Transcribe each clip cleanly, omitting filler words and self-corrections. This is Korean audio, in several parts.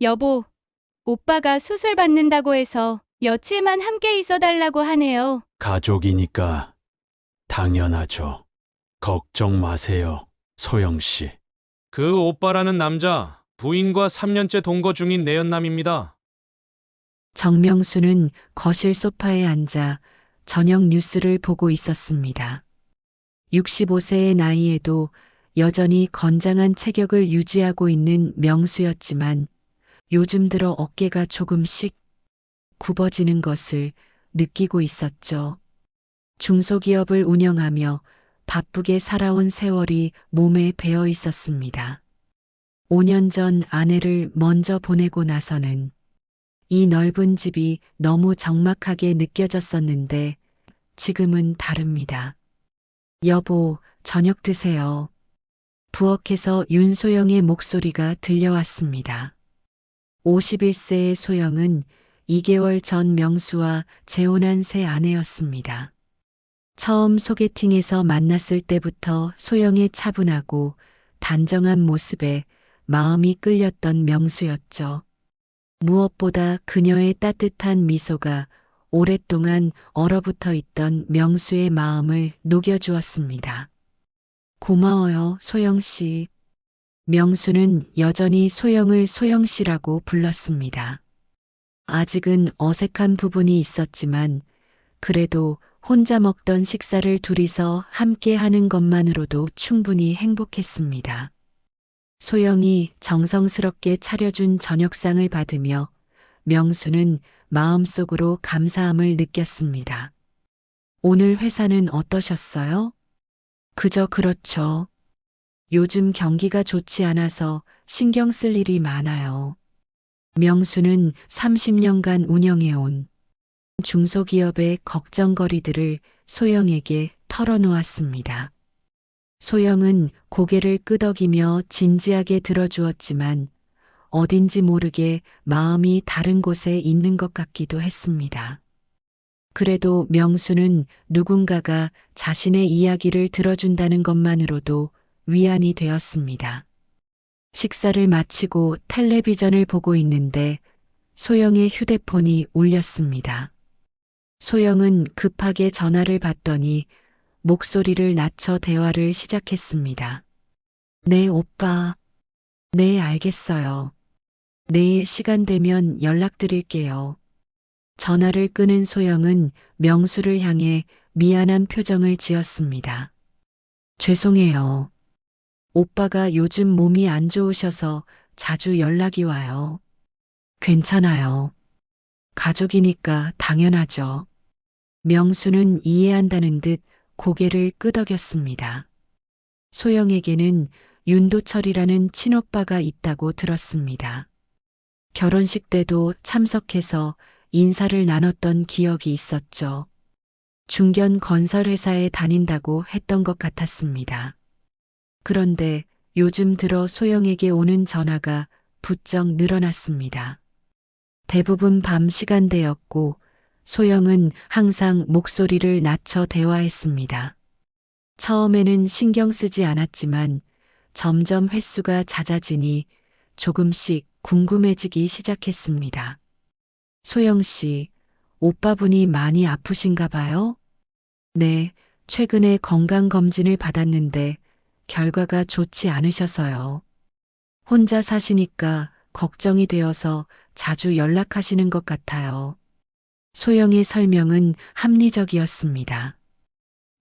여보, 오빠가 수술 받는다고 해서 며칠만 함께 있어달라고 하네요. 가족이니까 당연하죠. 걱정 마세요, 소영 씨. 그 오빠라는 남자, 부인과 3년째 동거 중인 내연남입니다. 정명수는 거실 소파에 앉아 저녁 뉴스를 보고 있었습니다. 65세의 나이에도 여전히 건장한 체격을 유지하고 있는 명수였지만 요즘 들어 어깨가 조금씩 굽어지는 것을 느끼고 있었죠. 중소기업을 운영하며 바쁘게 살아온 세월이 몸에 배어 있었습니다. 5년 전 아내를 먼저 보내고 나서는 이 넓은 집이 너무 적막하게 느껴졌었는데 지금은 다릅니다. 여보, 저녁 드세요. 부엌에서 윤소영의 목소리가 들려왔습니다. 51세의 소영은 2개월 전 명수와 재혼한 새 아내였습니다. 처음 소개팅에서 만났을 때부터 소영의 차분하고 단정한 모습에 마음이 끌렸던 명수였죠. 무엇보다 그녀의 따뜻한 미소가 오랫동안 얼어붙어 있던 명수의 마음을 녹여주었습니다. 고마워요, 소영 씨. 명수는 여전히 소영을 소영 씨라고 불렀습니다. 아직은 어색한 부분이 있었지만 그래도 혼자 먹던 식사를 둘이서 함께 하는 것만으로도 충분히 행복했습니다. 소영이 정성스럽게 차려준 저녁상을 받으며 명수는 마음속으로 감사함을 느꼈습니다. 오늘 회사는 어떠셨어요? 그저 그렇죠. 요즘 경기가 좋지 않아서 신경 쓸 일이 많아요. 명수는 30년간 운영해온 중소기업의 걱정거리들을 소영에게 털어놓았습니다. 소영은 고개를 끄덕이며 진지하게 들어주었지만 어딘지 모르게 마음이 다른 곳에 있는 것 같기도 했습니다. 그래도 명수는 누군가가 자신의 이야기를 들어준다는 것만으로도 위안이 되었습니다. 식사를 마치고 텔레비전을 보고 있는데 소영의 휴대폰이 울렸습니다. 소영은 급하게 전화를 받더니 목소리를 낮춰 대화를 시작했습니다. 네, 오빠. 네, 알겠어요. 내일 시간 되면 연락드릴게요. 전화를 끊은 소영은 명수를 향해 미안한 표정을 지었습니다. 죄송해요. 오빠가 요즘 몸이 안 좋으셔서 자주 연락이 와요. 괜찮아요. 가족이니까 당연하죠. 명수는 이해한다는 듯 고개를 끄덕였습니다. 소영에게는 윤도철이라는 친오빠가 있다고 들었습니다. 결혼식 때도 참석해서 인사를 나눴던 기억이 있었죠. 중견 건설회사에 다닌다고 했던 것 같았습니다. 그런데 요즘 들어 소영에게 오는 전화가 부쩍 늘어났습니다. 대부분 밤 시간대였고 소영은 항상 목소리를 낮춰 대화했습니다. 처음에는 신경 쓰지 않았지만 점점 횟수가 잦아지니 조금씩 궁금해지기 시작했습니다. 소영 씨, 오빠분이 많이 아프신가 봐요? 네, 최근에 건강검진을 받았는데 결과가 좋지 않으셔서요. 혼자 사시니까 걱정이 되어서 자주 연락하시는 것 같아요. 소영의 설명은 합리적이었습니다.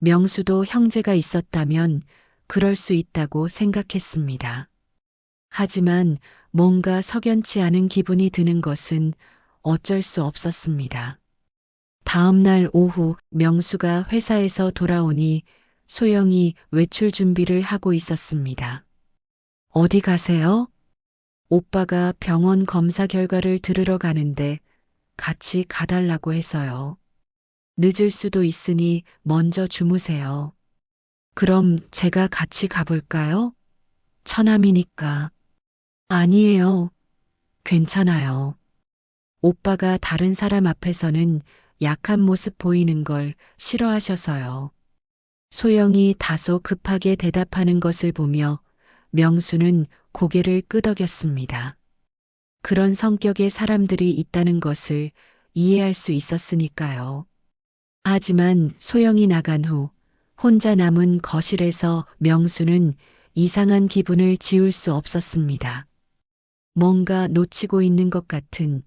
명수도 형제가 있었다면 그럴 수 있다고 생각했습니다. 하지만 뭔가 석연치 않은 기분이 드는 것은 어쩔 수 없었습니다. 다음 날 오후 명수가 회사에서 돌아오니 소영이 외출 준비를 하고 있었습니다. 어디 가세요? 오빠가 병원 검사 결과를 들으러 가는데 같이 가달라고 해서요. 늦을 수도 있으니 먼저 주무세요. 그럼 제가 같이 가볼까요? 처남이니까. 아니에요. 괜찮아요. 오빠가 다른 사람 앞에서는 약한 모습 보이는 걸 싫어하셔서요. 소영이 다소 급하게 대답하는 것을 보며 명수는 고개를 끄덕였습니다. 그런 성격의 사람들이 있다는 것을 이해할 수 있었으니까요. 하지만 소영이 나간 후 혼자 남은 거실에서 명수는 이상한 기분을 지울 수 없었습니다. 뭔가 놓치고 있는 것 같은,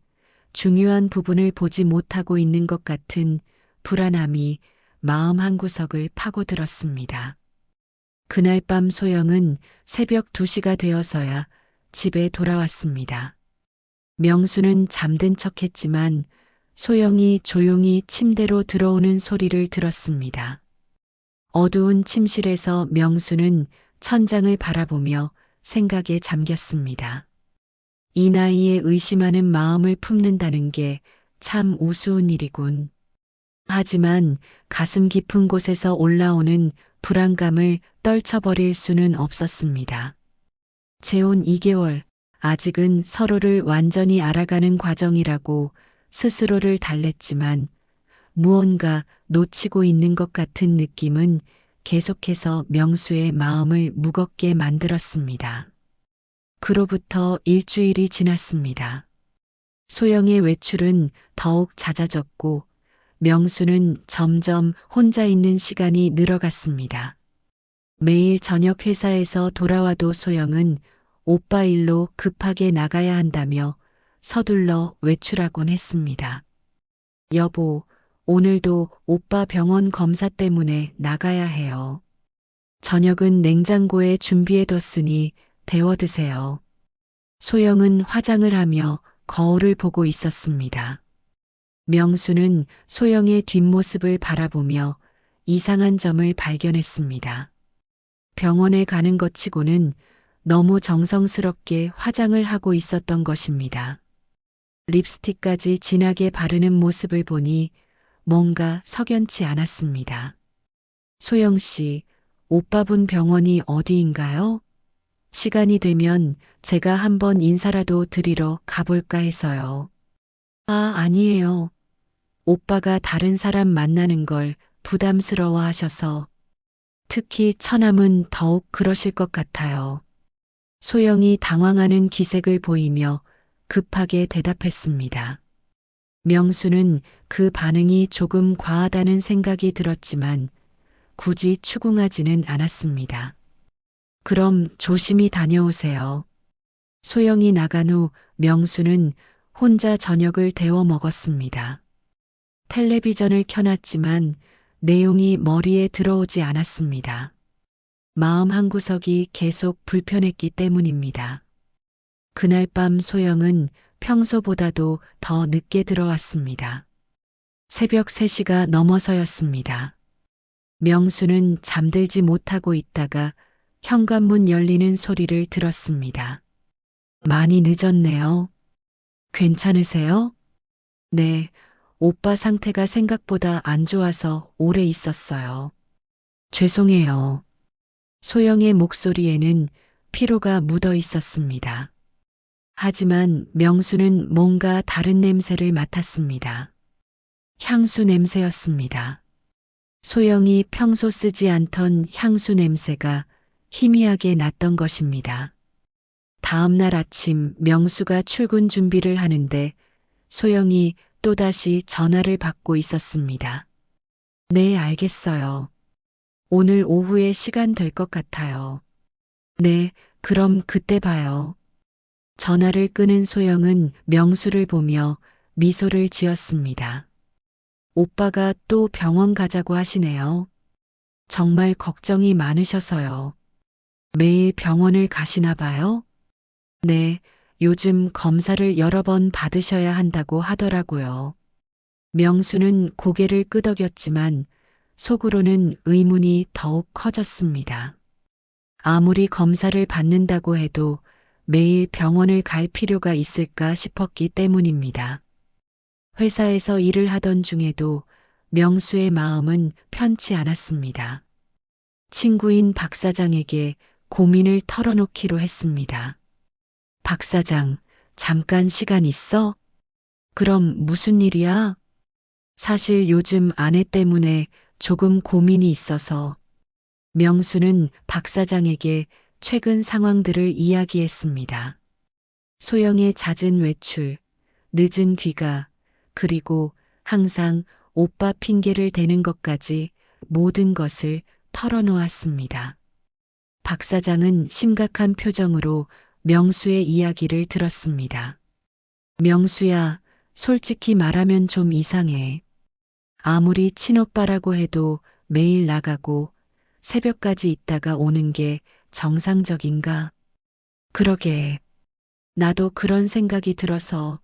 중요한 부분을 보지 못하고 있는 것 같은 불안함이 마음 한구석을 파고들었습니다. 그날 밤 소영은 새벽 2시가 되어서야 집에 돌아왔습니다. 명수는 잠든 척했지만 소영이 조용히 침대로 들어오는 소리를 들었습니다. 어두운 침실에서 명수는 천장을 바라보며 생각에 잠겼습니다. 이 나이에 의심하는 마음을 품는다는 게 참 우스운 일이군. 하지만 가슴 깊은 곳에서 올라오는 불안감을 떨쳐버릴 수는 없었습니다. 재혼 2개월, 아직은 서로를 완전히 알아가는 과정이라고 스스로를 달랬지만 무언가 놓치고 있는 것 같은 느낌은 계속해서 명수의 마음을 무겁게 만들었습니다. 그로부터 일주일이 지났습니다. 소영의 외출은 더욱 잦아졌고 명수는 점점 혼자 있는 시간이 늘어갔습니다. 매일 저녁 회사에서 돌아와도 소영은 오빠 일로 급하게 나가야 한다며 서둘러 외출하곤 했습니다. 여보, 오늘도 오빠 병원 검사 때문에 나가야 해요. 저녁은 냉장고에 준비해뒀으니 데워 드세요. 소영은 화장을 하며 거울을 보고 있었습니다. 명수는 소영의 뒷모습을 바라보며 이상한 점을 발견했습니다. 병원에 가는 것 치고는 너무 정성스럽게 화장을 하고 있었던 것입니다. 립스틱까지 진하게 바르는 모습을 보니 뭔가 석연치 않았습니다. 소영 씨, 오빠분 병원이 어디인가요? 시간이 되면 제가 한번 인사라도 드리러 가볼까 해서요. 아, 아니에요. 오빠가 다른 사람 만나는 걸 부담스러워 하셔서. 특히 처남은 더욱 그러실 것 같아요. 소영이 당황하는 기색을 보이며 급하게 대답했습니다. 명수는 그 반응이 조금 과하다는 생각이 들었지만 굳이 추궁하지는 않았습니다. 그럼 조심히 다녀오세요. 소영이 나간 후 명수는 혼자 저녁을 데워 먹었습니다. 텔레비전을 켜놨지만 내용이 머리에 들어오지 않았습니다. 마음 한구석이 계속 불편했기 때문입니다. 그날 밤 소영은 평소보다도 더 늦게 들어왔습니다. 새벽 3시가 넘어서였습니다. 명수는 잠들지 못하고 있다가 현관문 열리는 소리를 들었습니다. 많이 늦었네요. 괜찮으세요? 네, 오빠 상태가 생각보다 안 좋아서 오래 있었어요. 죄송해요. 소영의 목소리에는 피로가 묻어 있었습니다. 하지만 명수는 뭔가 다른 냄새를 맡았습니다. 향수 냄새였습니다. 소영이 평소 쓰지 않던 향수 냄새가 희미하게 났던 것입니다. 다음 날 아침 명수가 출근 준비를 하는데 소영이 또다시 전화를 받고 있었습니다. 네, 알겠어요. 오늘 오후에 시간 될 것 같아요. 네, 그럼 그때 봐요. 전화를 끊은 소영은 명수를 보며 미소를 지었습니다. 오빠가 또 병원 가자고 하시네요. 정말 걱정이 많으셔서요. 매일 병원을 가시나 봐요? 네, 요즘 검사를 여러 번 받으셔야 한다고 하더라고요. 명수는 고개를 끄덕였지만 속으로는 의문이 더욱 커졌습니다. 아무리 검사를 받는다고 해도 매일 병원을 갈 필요가 있을까 싶었기 때문입니다. 회사에서 일을 하던 중에도 명수의 마음은 편치 않았습니다. 친구인 박 사장에게 고민을 털어놓기로 했습니다. 박 사장, 잠깐 시간 있어? 그럼 무슨 일이야? 사실 요즘 아내 때문에 조금 고민이 있어서. 명수는 박 사장에게 최근 상황들을 이야기했습니다. 소영의 잦은 외출, 늦은 귀가, 그리고 항상 오빠 핑계를 대는 것까지 모든 것을 털어놓았습니다. 박 사장은 심각한 표정으로 명수의 이야기를 들었습니다. 명수야, 솔직히 말하면 좀 이상해. 아무리 친오빠라고 해도 매일 나가고 새벽까지 있다가 오는 게 정상적인가? 그러게. 나도 그런 생각이 들어서.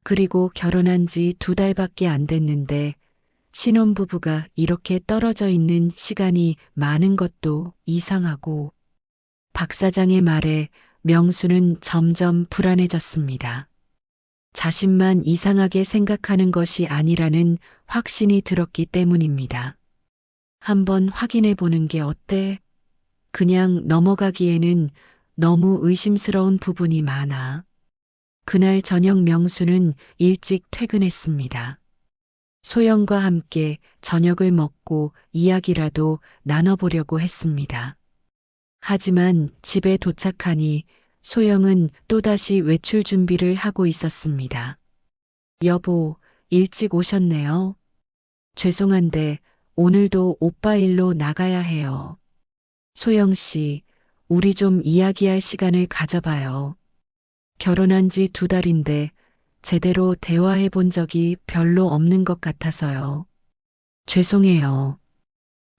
그리고 결혼한 지 2달밖에 안 됐는데 신혼부부가 이렇게 떨어져 있는 시간이 많은 것도 이상하고. 박 사장의 말에 명수는 점점 불안해졌습니다. 자신만 이상하게 생각하는 것이 아니라는 확신이 들었기 때문입니다. 한번 확인해 보는 게 어때? 그냥 넘어가기에는 너무 의심스러운 부분이 많아. 그날 저녁 명수는 일찍 퇴근했습니다. 소영과 함께 저녁을 먹고 이야기라도 나눠보려고 했습니다. 하지만 집에 도착하니 소영은 또다시 외출 준비를 하고 있었습니다. 여보, 일찍 오셨네요. 죄송한데 오늘도 오빠 일로 나가야 해요. 소영 씨, 우리 좀 이야기할 시간을 가져봐요. 결혼한 지 2달인데 제대로 대화해 본 적이 별로 없는 것 같아서요. 죄송해요.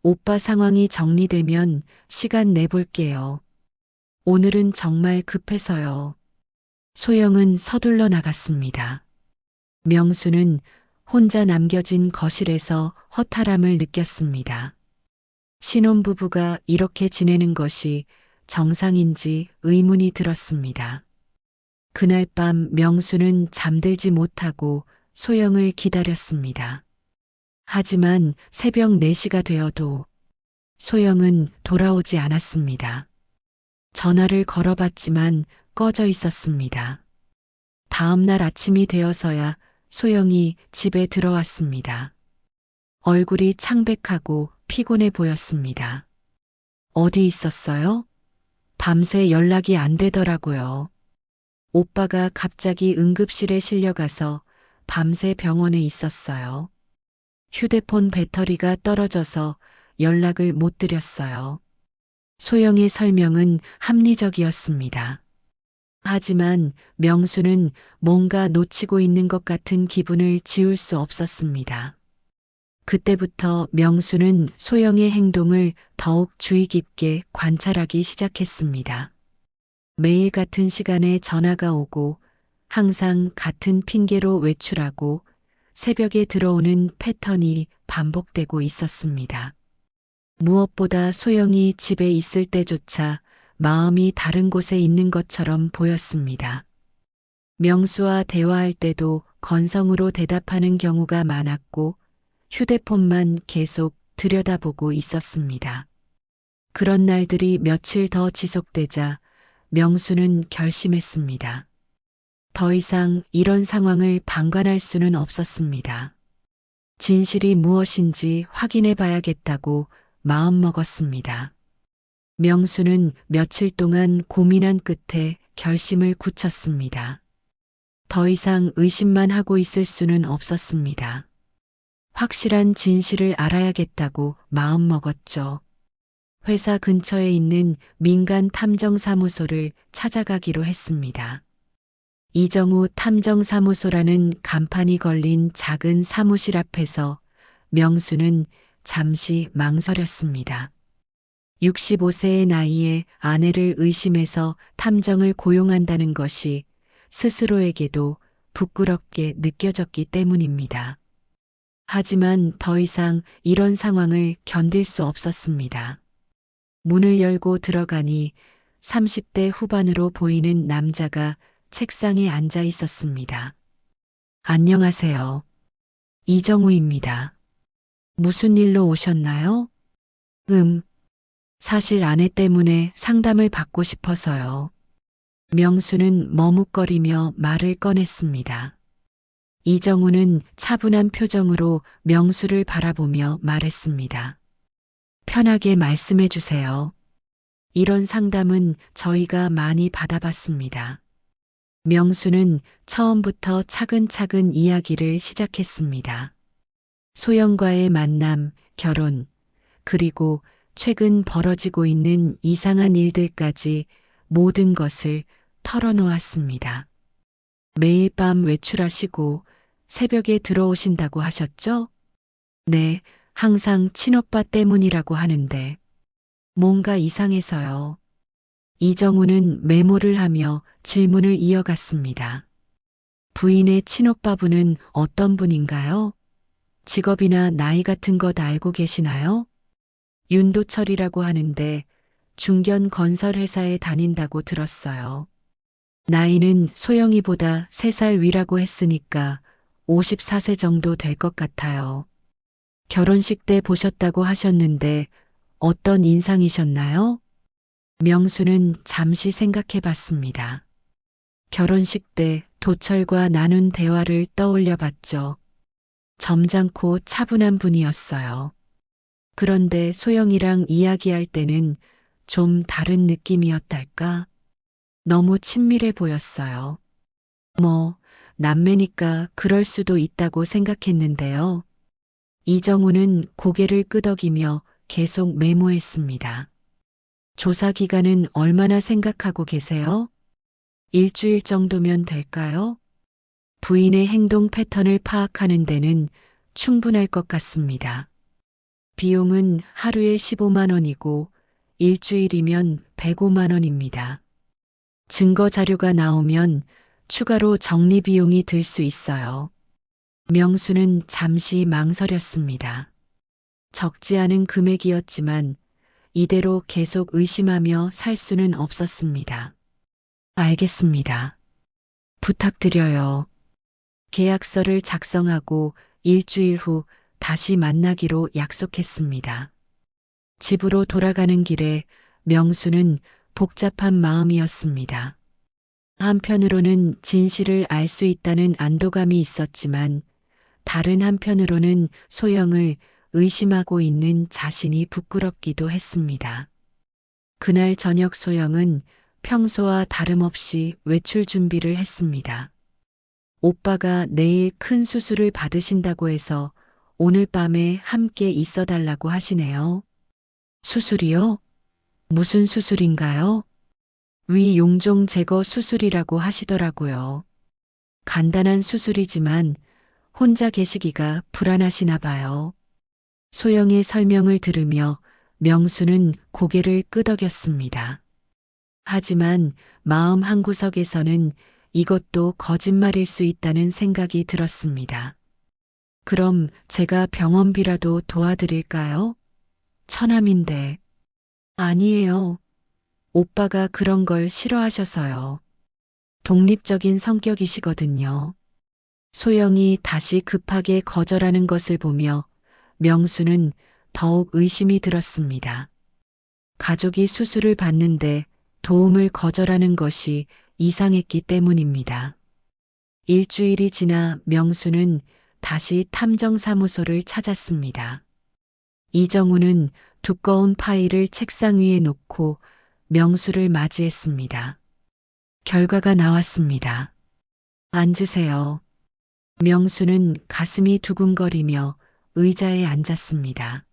오빠 상황이 정리되면 시간 내볼게요. 오늘은 정말 급해서요. 소영은 서둘러 나갔습니다. 명수는 혼자 남겨진 거실에서 허탈함을 느꼈습니다. 신혼부부가 이렇게 지내는 것이 정상인지 의문이 들었습니다. 그날 밤 명수는 잠들지 못하고 소영을 기다렸습니다. 하지만 새벽 4시가 되어도 소영은 돌아오지 않았습니다. 전화를 걸어봤지만 꺼져 있었습니다. 다음 날 아침이 되어서야 소영이 집에 들어왔습니다. 얼굴이 창백하고 피곤해 보였습니다. 어디 있었어요? 밤새 연락이 안 되더라고요. 오빠가 갑자기 응급실에 실려가서 밤새 병원에 있었어요. 휴대폰 배터리가 떨어져서 연락을 못 드렸어요. 소영의 설명은 합리적이었습니다. 하지만 명수는 뭔가 놓치고 있는 것 같은 기분을 지울 수 없었습니다. 그때부터 명수는 소영의 행동을 더욱 주의 깊게 관찰하기 시작했습니다. 매일 같은 시간에 전화가 오고 항상 같은 핑계로 외출하고 새벽에 들어오는 패턴이 반복되고 있었습니다. 무엇보다 소영이 집에 있을 때조차 마음이 다른 곳에 있는 것처럼 보였습니다. 명수와 대화할 때도 건성으로 대답하는 경우가 많았고 휴대폰만 계속 들여다보고 있었습니다. 그런 날들이 며칠 더 지속되자 명수는 결심했습니다. 더 이상 이런 상황을 방관할 수는 없었습니다. 진실이 무엇인지 확인해 봐야겠다고 마음먹었습니다. 명수는 며칠 동안 고민한 끝에 결심을 굳혔습니다. 더 이상 의심만 하고 있을 수는 없었습니다. 확실한 진실을 알아야겠다고 마음먹었죠. 회사 근처에 있는 민간 탐정사무소를 찾아가기로 했습니다. 이정우 탐정사무소라는 간판이 걸린 작은 사무실 앞에서 명수는 잠시 망설였습니다. 65세의 나이에 아내를 의심해서 탐정을 고용한다는 것이 스스로에게도 부끄럽게 느껴졌기 때문입니다. 하지만 더 이상 이런 상황을 견딜 수 없었습니다. 문을 열고 들어가니 30대 후반으로 보이는 남자가 책상에 앉아 있었습니다. 안녕하세요. 이정우입니다. 무슨 일로 오셨나요? 사실 아내 때문에 상담을 받고 싶어서요. 명수는 머뭇거리며 말을 꺼냈습니다. 이정우는 차분한 표정으로 명수를 바라보며 말했습니다. 편하게 말씀해 주세요. 이런 상담은 저희가 많이 받아봤습니다. 명수는 처음부터 차근차근 이야기를 시작했습니다. 소영과의 만남, 결혼, 그리고 최근 벌어지고 있는 이상한 일들까지 모든 것을 털어놓았습니다. 매일 밤 외출하시고 새벽에 들어오신다고 하셨죠? 네, 항상 친오빠 때문이라고 하는데 뭔가 이상해서요. 이정우는 메모를 하며 질문을 이어갔습니다. 부인의 친오빠분은 어떤 분인가요? 직업이나 나이 같은 것 알고 계시나요? 윤도철이라고 하는데 중견 건설 회사에 다닌다고 들었어요. 나이는 소영이보다 3살 위라고 했으니까 54세 정도 될 것 같아요. 결혼식 때 보셨다고 하셨는데 어떤 인상이셨나요? 명수는 잠시 생각해 봤습니다. 결혼식 때 도철과 나눈 대화를 떠올려 봤죠. 점잖고 차분한 분이었어요. 그런데 소영이랑 이야기할 때는 좀 다른 느낌이었달까? 너무 친밀해 보였어요. 남매니까 그럴 수도 있다고 생각했는데요. 이정우는 고개를 끄덕이며 계속 메모했습니다. 조사 기간은 얼마나 생각하고 계세요? 일주일 정도면 될까요? 부인의 행동 패턴을 파악하는 데는 충분할 것 같습니다. 비용은 하루에 15만 원이고 일주일이면 105만 원입니다. 증거 자료가 나오면 추가로 정리 비용이 들 수 있어요. 명수는 잠시 망설였습니다. 적지 않은 금액이었지만 이대로 계속 의심하며 살 수는 없었습니다. 알겠습니다. 부탁드려요. 계약서를 작성하고 일주일 후 다시 만나기로 약속했습니다. 집으로 돌아가는 길에 명수는 복잡한 마음이었습니다. 한편으로는 진실을 알 수 있다는 안도감이 있었지만 다른 한편으로는 소영을 의심하고 있는 자신이 부끄럽기도 했습니다. 그날 저녁 소영은 평소와 다름없이 외출 준비를 했습니다. 오빠가 내일 큰 수술을 받으신다고 해서 오늘 밤에 함께 있어 달라고 하시네요. 수술이요? 무슨 수술인가요? 위 용종 제거 수술이라고 하시더라고요. 간단한 수술이지만 혼자 계시기가 불안하시나 봐요. 소영의 설명을 들으며 명수는 고개를 끄덕였습니다. 하지만 마음 한구석에서는 이것도 거짓말일 수 있다는 생각이 들었습니다. 그럼 제가 병원비라도 도와드릴까요? 처남인데. 아니에요. 오빠가 그런 걸 싫어하셔서요. 독립적인 성격이시거든요. 소영이 다시 급하게 거절하는 것을 보며 명수는 더욱 의심이 들었습니다. 가족이 수술을 받는데 도움을 거절하는 것이 이상했기 때문입니다. 일주일이 지나 명수는 다시 탐정사무소를 찾았습니다. 이정우는 두꺼운 파일을 책상 위에 놓고 명수를 맞이했습니다. 결과가 나왔습니다. 앉으세요. 명수는 가슴이 두근거리며 의자에 앉았습니다.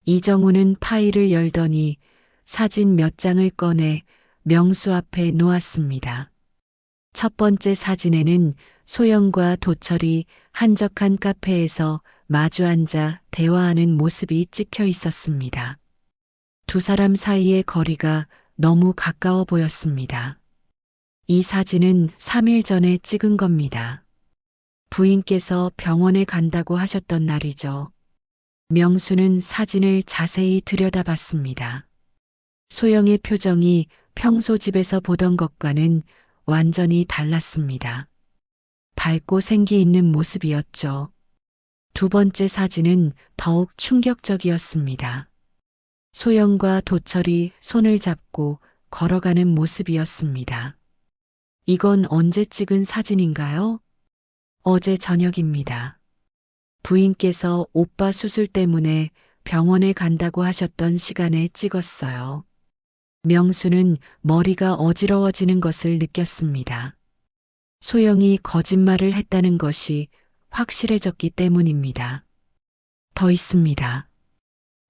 이정우는 파일을 열더니 사진 몇 장을 꺼내 명수 앞에 놓았습니다. 첫 번째 사진에는 소영과 도철이 한적한 카페에서 마주 앉아 대화하는 모습이 찍혀 있었습니다. 두 사람 사이의 거리가 너무 가까워 보였습니다. 이 사진은 3일 전에 찍은 겁니다. 부인께서 병원에 간다고 하셨던 날이죠. 명수는 사진을 자세히 들여다봤습니다. 소영의 표정이 평소 집에서 보던 것과는 완전히 달랐습니다. 밝고 생기 있는 모습이었죠. 두 번째 사진은 더욱 충격적이었습니다. 소영과 도철이 손을 잡고 걸어가는 모습이었습니다. 이건 언제 찍은 사진인가요? 어제 저녁입니다. 부인께서 오빠 수술 때문에 병원에 간다고 하셨던 시간에 찍었어요. 명수는 머리가 어지러워지는 것을 느꼈습니다. 소영이 거짓말을 했다는 것이 확실해졌기 때문입니다. 더 있습니다.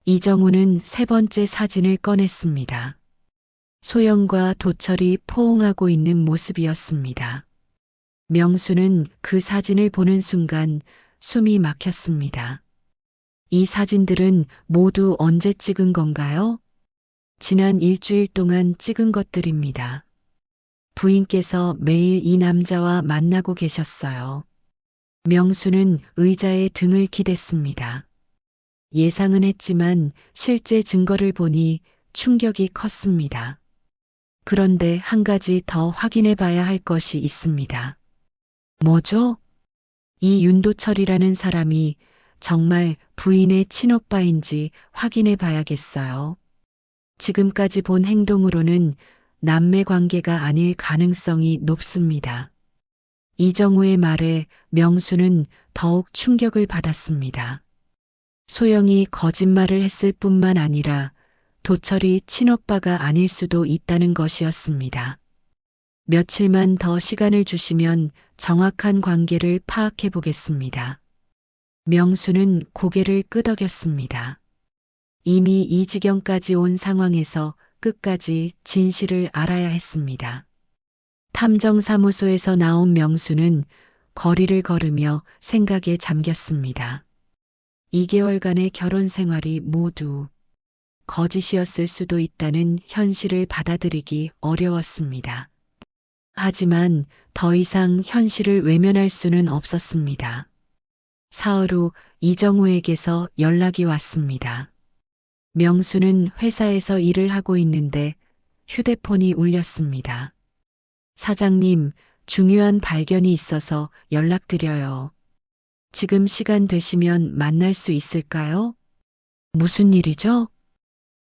이정우는 세 번째 사진을 꺼냈습니다. 소영과 도철이 포옹하고 있는 모습이었습니다. 명수는 그 사진을 보는 순간 숨이 막혔습니다. 이 사진들은 모두 언제 찍은 건가요? 지난 일주일 동안 찍은 것들입니다. 부인께서 매일 이 남자와 만나고 계셨어요. 명수는 의자에 등을 기댔습니다. 예상은 했지만 실제 증거를 보니 충격이 컸습니다. 그런데 한 가지 더 확인해 봐야 할 것이 있습니다. 뭐죠? 이 윤도철이라는 사람이 정말 부인의 친오빠인지 확인해 봐야겠어요. 지금까지 본 행동으로는 남매 관계가 아닐 가능성이 높습니다. 이정우의 말에 명수는 더욱 충격을 받았습니다. 소영이 거짓말을 했을 뿐만 아니라 도철이 친오빠가 아닐 수도 있다는 것이었습니다. 며칠만 더 시간을 주시면 정확한 관계를 파악해 보겠습니다. 명수는 고개를 끄덕였습니다. 이미 이 지경까지 온 상황에서 끝까지 진실을 알아야 했습니다. 탐정사무소에서 나온 명수는 거리를 걸으며 생각에 잠겼습니다. 2개월간의 결혼 생활이 모두 거짓이었을 수도 있다는 현실을 받아들이기 어려웠습니다. 하지만 더 이상 현실을 외면할 수는 없었습니다. 사흘 후 이정우에게서 연락이 왔습니다. 명수는 회사에서 일을 하고 있는데 휴대폰이 울렸습니다. 사장님, 중요한 발견이 있어서 연락드려요. 지금 시간 되시면 만날 수 있을까요? 무슨 일이죠?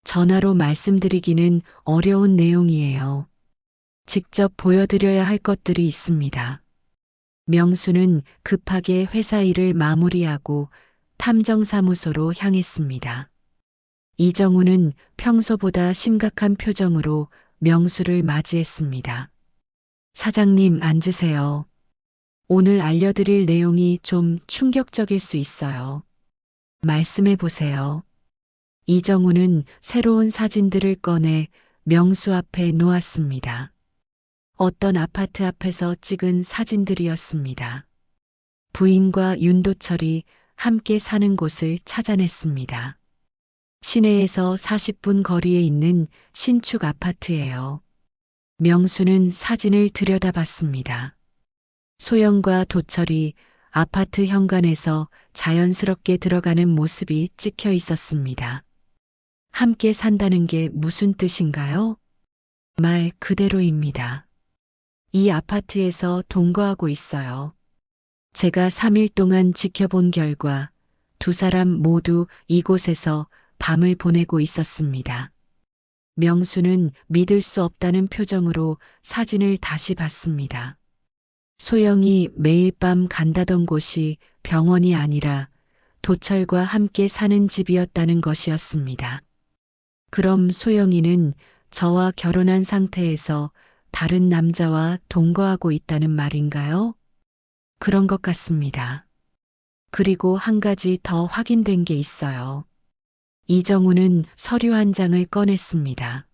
전화로 말씀드리기는 어려운 내용이에요. 직접 보여드려야 할 것들이 있습니다. 명수는 급하게 회사 일을 마무리하고 탐정사무소로 향했습니다. 이정우는 평소보다 심각한 표정으로 명수를 맞이했습니다. 사장님, 앉으세요. 오늘 알려드릴 내용이 좀 충격적일 수 있어요. 말씀해 보세요. 이정우는 새로운 사진들을 꺼내 명수 앞에 놓았습니다. 어떤 아파트 앞에서 찍은 사진들이었습니다. 부인과 윤도철이 함께 사는 곳을 찾아냈습니다. 시내에서 40분 거리에 있는 신축 아파트예요. 명수는 사진을 들여다봤습니다. 소영과 도철이 아파트 현관에서 자연스럽게 들어가는 모습이 찍혀 있었습니다. 함께 산다는 게 무슨 뜻인가요? 말 그대로입니다. 이 아파트에서 동거하고 있어요. 제가 3일 동안 지켜본 결과 두 사람 모두 이곳에서 밤을 보내고 있었습니다. 명수는 믿을 수 없다는 표정으로 사진을 다시 봤습니다. 소영이 매일 밤 간다던 곳이 병원이 아니라 도철과 함께 사는 집이었다는 것이었습니다. 그럼 소영이는 저와 결혼한 상태에서 다른 남자와 동거하고 있다는 말인가요? 그런 것 같습니다. 그리고 한 가지 더 확인된 게 있어요. 이정우는 서류 한 장을 꺼냈습니다.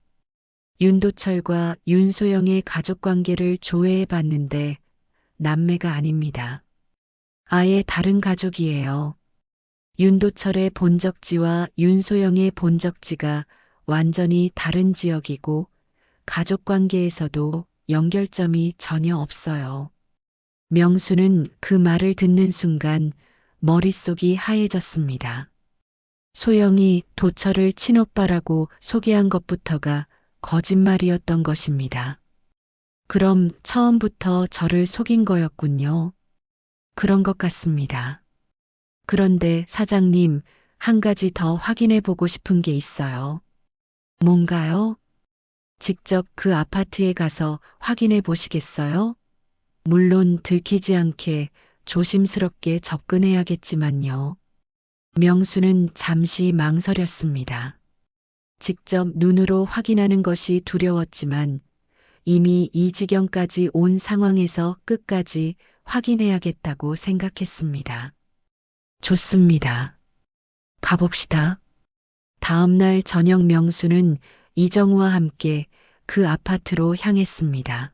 윤도철과 윤소영의 가족관계를 조회해 봤는데 남매가 아닙니다. 아예 다른 가족이에요. 윤도철의 본적지와 윤소영의 본적지가 완전히 다른 지역이고 가족관계에서도 연결점이 전혀 없어요. 명수는 그 말을 듣는 순간 머릿속이 하얘졌습니다. 소영이 도철을 친오빠라고 소개한 것부터가 거짓말이었던 것입니다. 그럼 처음부터 저를 속인 거였군요. 그런 것 같습니다. 그런데 사장님, 한 가지 더 확인해 보고 싶은 게 있어요. 뭔가요? 직접 그 아파트에 가서 확인해 보시겠어요? 물론 들키지 않게 조심스럽게 접근해야겠지만요. 명수는 잠시 망설였습니다. 직접 눈으로 확인하는 것이 두려웠지만 이미 이 지경까지 온 상황에서 끝까지 확인해야겠다고 생각했습니다. 좋습니다. 가봅시다. 다음 날 저녁 명수는 이정우와 함께 그 아파트로 향했습니다.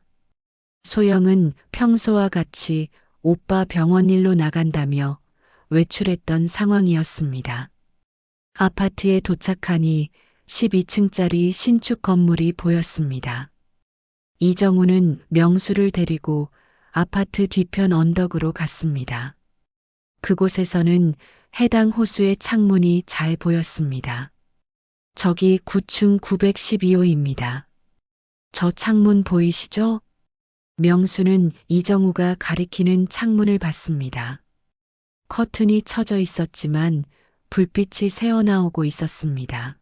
소영은 평소와 같이 오빠 병원 일로 나간다며 외출했던 상황이었습니다. 아파트에 도착하니 12층짜리 신축 건물이 보였습니다. 이정우는 명수를 데리고 아파트 뒤편 언덕으로 갔습니다. 그곳에서는 해당 호수의 창문이 잘 보였습니다. 저기 9층 912호입니다. 저 창문 보이시죠? 명수는 이정우가 가리키는 창문을 봤습니다. 커튼이 쳐져 있었지만 불빛이 새어나오고 있었습니다.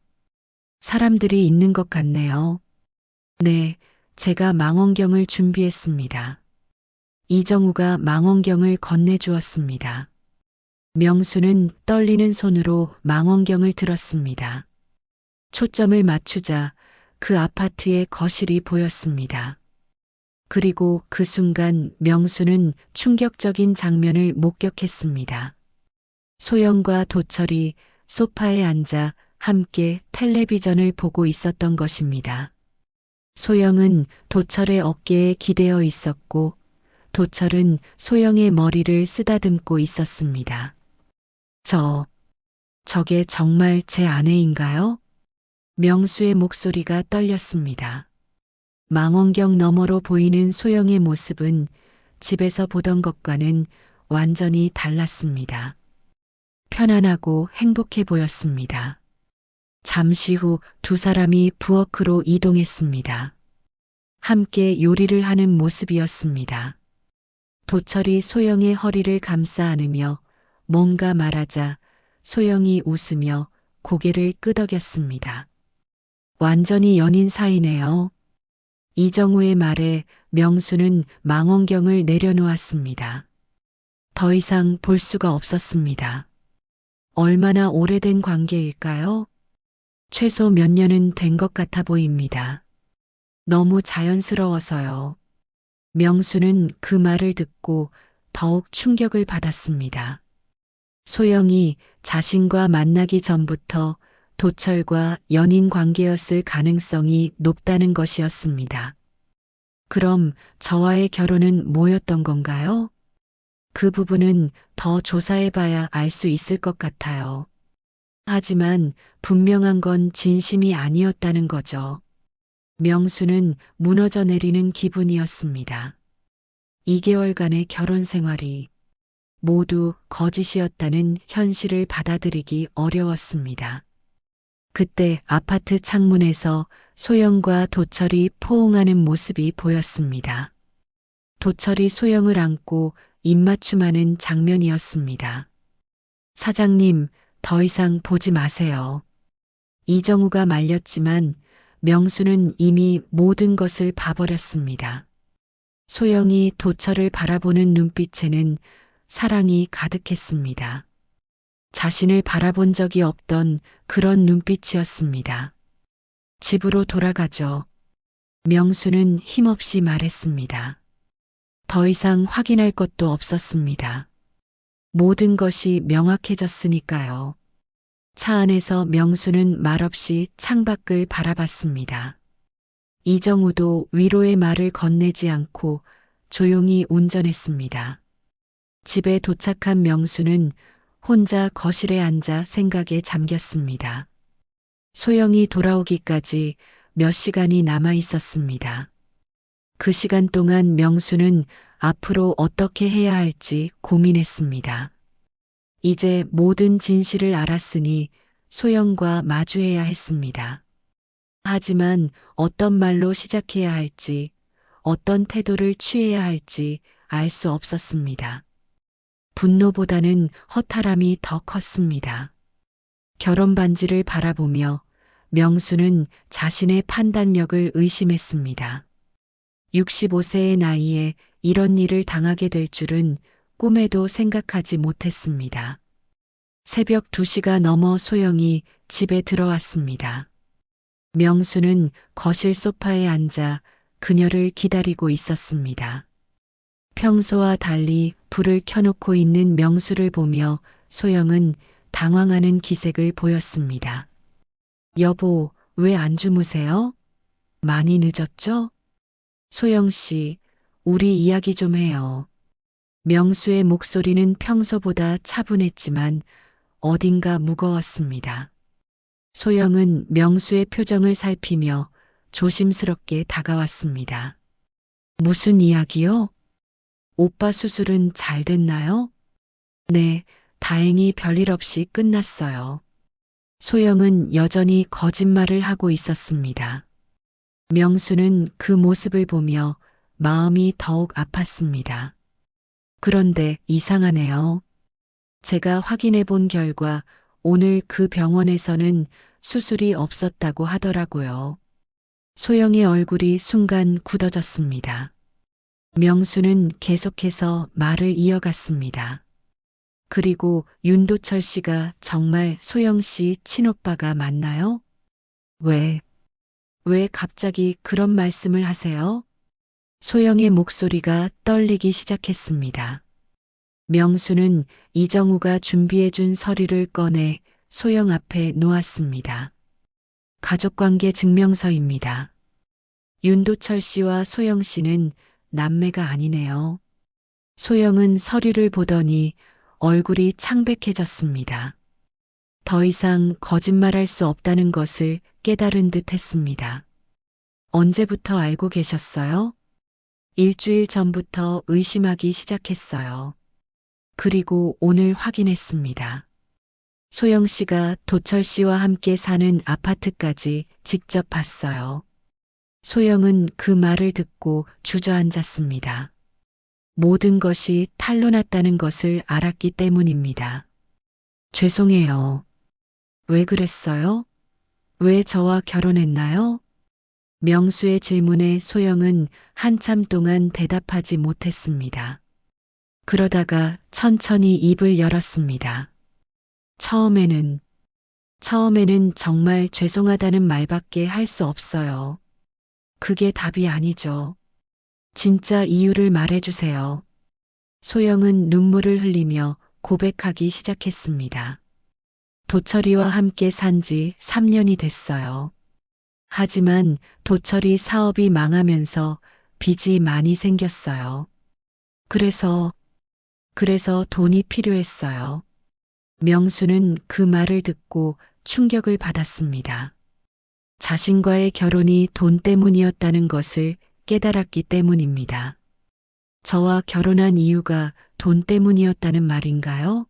사람들이 있는 것 같네요. 네, 제가 망원경을 준비했습니다. 이정우가 망원경을 건네주었습니다. 명수는 떨리는 손으로 망원경을 들었습니다. 초점을 맞추자 그 아파트의 거실이 보였습니다. 그리고 그 순간 명수는 충격적인 장면을 목격했습니다. 소영과 도철이 소파에 앉아 함께 텔레비전을 보고 있었던 것입니다. 소영은 도철의 어깨에 기대어 있었고 도철은 소영의 머리를 쓰다듬고 있었습니다. 저게 정말 제 아내인가요? 명수의 목소리가 떨렸습니다. 망원경 너머로 보이는 소영의 모습은 집에서 보던 것과는 완전히 달랐습니다. 편안하고 행복해 보였습니다. 잠시 후 두 사람이 부엌으로 이동했습니다. 함께 요리를 하는 모습이었습니다. 도철이 소영의 허리를 감싸 안으며 뭔가 말하자 소영이 웃으며 고개를 끄덕였습니다. 완전히 연인 사이네요. 이정우의 말에 명수는 망원경을 내려놓았습니다. 더 이상 볼 수가 없었습니다. 얼마나 오래된 관계일까요? 최소 몇 년은 된 것 같아 보입니다. 너무 자연스러워서요. 명수는 그 말을 듣고 더욱 충격을 받았습니다. 소영이 자신과 만나기 전부터 도철과 연인 관계였을 가능성이 높다는 것이었습니다. 그럼 저와의 결혼은 뭐였던 건가요? 그 부분은 더 조사해봐야 알 수 있을 것 같아요. 하지만 분명한 건 진심이 아니었다는 거죠. 명수는 무너져 내리는 기분이었습니다. 2개월간의 결혼 생활이 모두 거짓이었다는 현실을 받아들이기 어려웠습니다. 그때 아파트 창문에서 소영과 도철이 포옹하는 모습이 보였습니다. 도철이 소영을 안고 입맞춤하는 장면이었습니다. 사장님, 더 이상 보지 마세요. 이정우가 말렸지만 명수는 이미 모든 것을 봐버렸습니다. 소영이 도철을 바라보는 눈빛에는 사랑이 가득했습니다. 자신을 바라본 적이 없던 그런 눈빛이었습니다. 집으로 돌아가죠. 명수는 힘없이 말했습니다. 더 이상 확인할 것도 없었습니다. 모든 것이 명확해졌으니까요. 차 안에서 명수는 말없이 창밖을 바라봤습니다. 이정우도 위로의 말을 건네지 않고 조용히 운전했습니다. 집에 도착한 명수는 혼자 거실에 앉아 생각에 잠겼습니다. 소영이 돌아오기까지 몇 시간이 남아 있었습니다. 그 시간 동안 명수는 앞으로 어떻게 해야 할지 고민했습니다. 이제 모든 진실을 알았으니 소영과 마주해야 했습니다. 하지만 어떤 말로 시작해야 할지, 어떤 태도를 취해야 할지 알 수 없었습니다. 분노보다는 허탈함이 더 컸습니다. 결혼 반지를 바라보며 명수는 자신의 판단력을 의심했습니다. 65세의 나이에 이런 일을 당하게 될 줄은 꿈에도 생각하지 못했습니다. 새벽 2시가 넘어 소영이 집에 들어왔습니다. 명수는 거실 소파에 앉아 그녀를 기다리고 있었습니다. 평소와 달리 불을 켜놓고 있는 명수를 보며 소영은 당황하는 기색을 보였습니다. 여보, 왜 안 주무세요? 많이 늦었죠? 소영 씨, 우리 이야기 좀 해요. 명수의 목소리는 평소보다 차분했지만 어딘가 무거웠습니다. 소영은 명수의 표정을 살피며 조심스럽게 다가왔습니다. 무슨 이야기요? 오빠 수술은 잘 됐나요? 네, 다행히 별일 없이 끝났어요. 소영은 여전히 거짓말을 하고 있었습니다. 명수는 그 모습을 보며 마음이 더욱 아팠습니다. 그런데 이상하네요. 제가 확인해 본 결과 오늘 그 병원에서는 수술이 없었다고 하더라고요. 소영의 얼굴이 순간 굳어졌습니다. 명수는 계속해서 말을 이어갔습니다. 그리고 윤도철 씨가 정말 소영 씨 친오빠가 맞나요? 왜 갑자기 그런 말씀을 하세요? 소영의 목소리가 떨리기 시작했습니다. 명수는 이정우가 준비해준 서류를 꺼내 소영 앞에 놓았습니다. 가족관계 증명서입니다. 윤도철 씨와 소영 씨는 남매가 아니네요. 소영은 서류를 보더니 얼굴이 창백해졌습니다. 더 이상 거짓말할 수 없다는 것을 깨달은 듯 했습니다. 언제부터 알고 계셨어요? 일주일 전부터 의심하기 시작했어요. 그리고 오늘 확인했습니다. 소영 씨가 도철 씨와 함께 사는 아파트까지 직접 봤어요. 소영은 그 말을 듣고 주저앉았습니다. 모든 것이 탄로 났다는 것을 알았기 때문입니다. 죄송해요. 왜 그랬어요? 왜 저와 결혼했나요? 명수의 질문에 소영은 한참 동안 대답하지 못했습니다. 그러다가 천천히 입을 열었습니다. 처음에는 정말 죄송하다는 말밖에 할 수 없어요. 그게 답이 아니죠. 진짜 이유를 말해주세요. 소영은 눈물을 흘리며 고백하기 시작했습니다. 도철이와 함께 산 지 3년이 됐어요. 하지만 도철이 사업이 망하면서 빚이 많이 생겼어요. 그래서 돈이 필요했어요. 명수는 그 말을 듣고 충격을 받았습니다. 자신과의 결혼이 돈 때문이었다는 것을 깨달았기 때문입니다. 저와 결혼한 이유가 돈 때문이었다는 말인가요?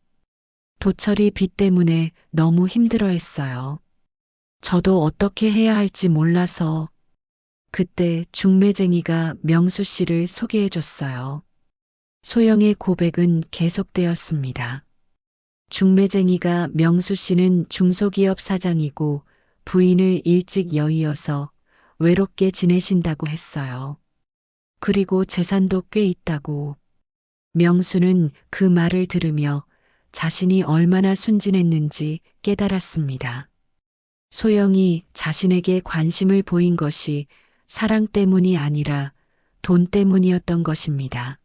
도철이 빚 때문에 너무 힘들어했어요. 저도 어떻게 해야 할지 몰라서 그때 중매쟁이가 명수 씨를 소개해줬어요. 소영의 고백은 계속되었습니다. 중매쟁이가 명수 씨는 중소기업 사장이고 부인을 일찍 여의어서 외롭게 지내신다고 했어요. 그리고 재산도 꽤 있다고. 명수는 그 말을 들으며 자신이 얼마나 순진했는지 깨달았습니다. 소영이 자신에게 관심을 보인 것이 사랑 때문이 아니라 돈 때문이었던 것입니다.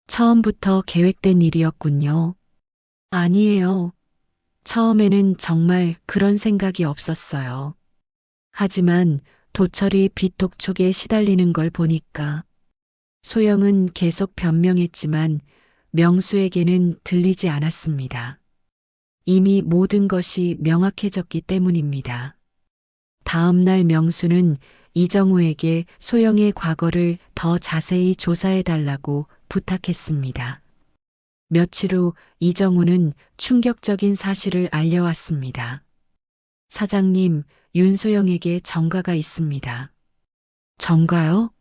처음부터 계획된 일이었군요. 아니에요. 처음에는 정말 그런 생각이 없었어요. 하지만 도철이 빚 독촉에 시달리는 걸 보니까 소영은 계속 변명했지만 명수에게는 들리지 않았습니다. 이미 모든 것이 명확해졌기 때문입니다. 다음 날 명수는 이정우에게 소영의 과거를 더 자세히 조사해달라고 부탁했습니다. 며칠 후 이정우는 충격적인 사실을 알려왔습니다. 사장님, 윤소영에게 전과가 있습니다. 전과요?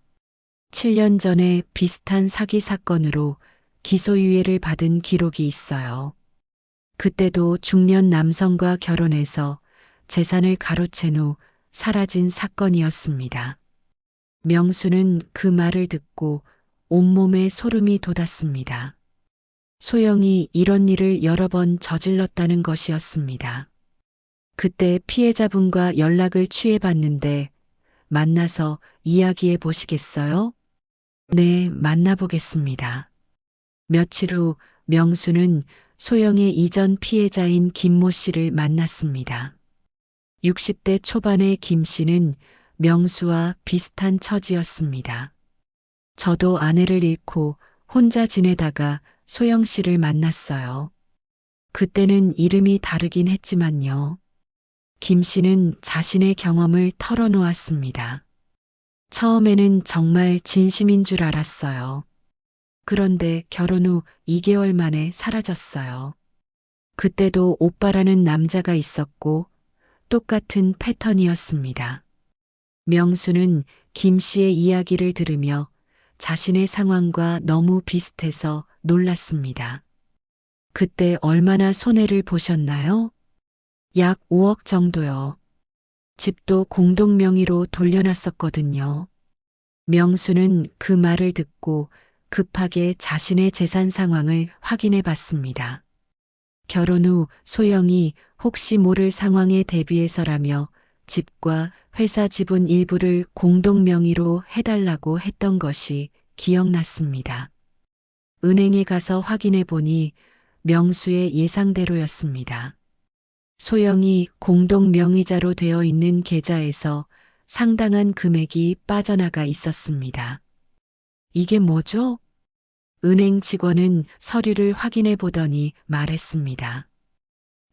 7년 전에 비슷한 사기 사건으로 기소유예를 받은 기록이 있어요. 그때도 중년 남성과 결혼해서 재산을 가로챈 후 사라진 사건이었습니다. 명수는 그 말을 듣고 온몸에 소름이 돋았습니다. 소영이 이런 일을 여러 번 저질렀다는 것이었습니다. 그때 피해자분과 연락을 취해봤는데 만나서 이야기해 보시겠어요? 네, 만나보겠습니다. 며칠 후 명수는 소영의 이전 피해자인 김모 씨를 만났습니다. 60대 초반의 김 씨는 명수와 비슷한 처지였습니다. 저도 아내를 잃고 혼자 지내다가 소영 씨를 만났어요. 그때는 이름이 다르긴 했지만요. 김 씨는 자신의 경험을 털어놓았습니다. 처음에는 정말 진심인 줄 알았어요. 그런데 결혼 후 2개월 만에 사라졌어요. 그때도 오빠라는 남자가 있었고 똑같은 패턴이었습니다. 명수는 김 씨의 이야기를 들으며 자신의 상황과 너무 비슷해서 놀랐습니다. 그때 얼마나 손해를 보셨나요? 약 5억 정도요. 집도 공동 명의로 돌려놨었거든요. 명수는 그 말을 듣고 급하게 자신의 재산 상황을 확인해 봤습니다. 결혼 후 소영이 혹시 모를 상황에 대비해서라며 집과 회사 지분 일부를 공동 명의로 해달라고 했던 것이 기억났습니다. 은행에 가서 확인해 보니 명수의 예상대로였습니다. 소영이 공동 명의자로 되어 있는 계좌에서 상당한 금액이 빠져나가 있었습니다. 이게 뭐죠? 은행 직원은 서류를 확인해 보더니 말했습니다.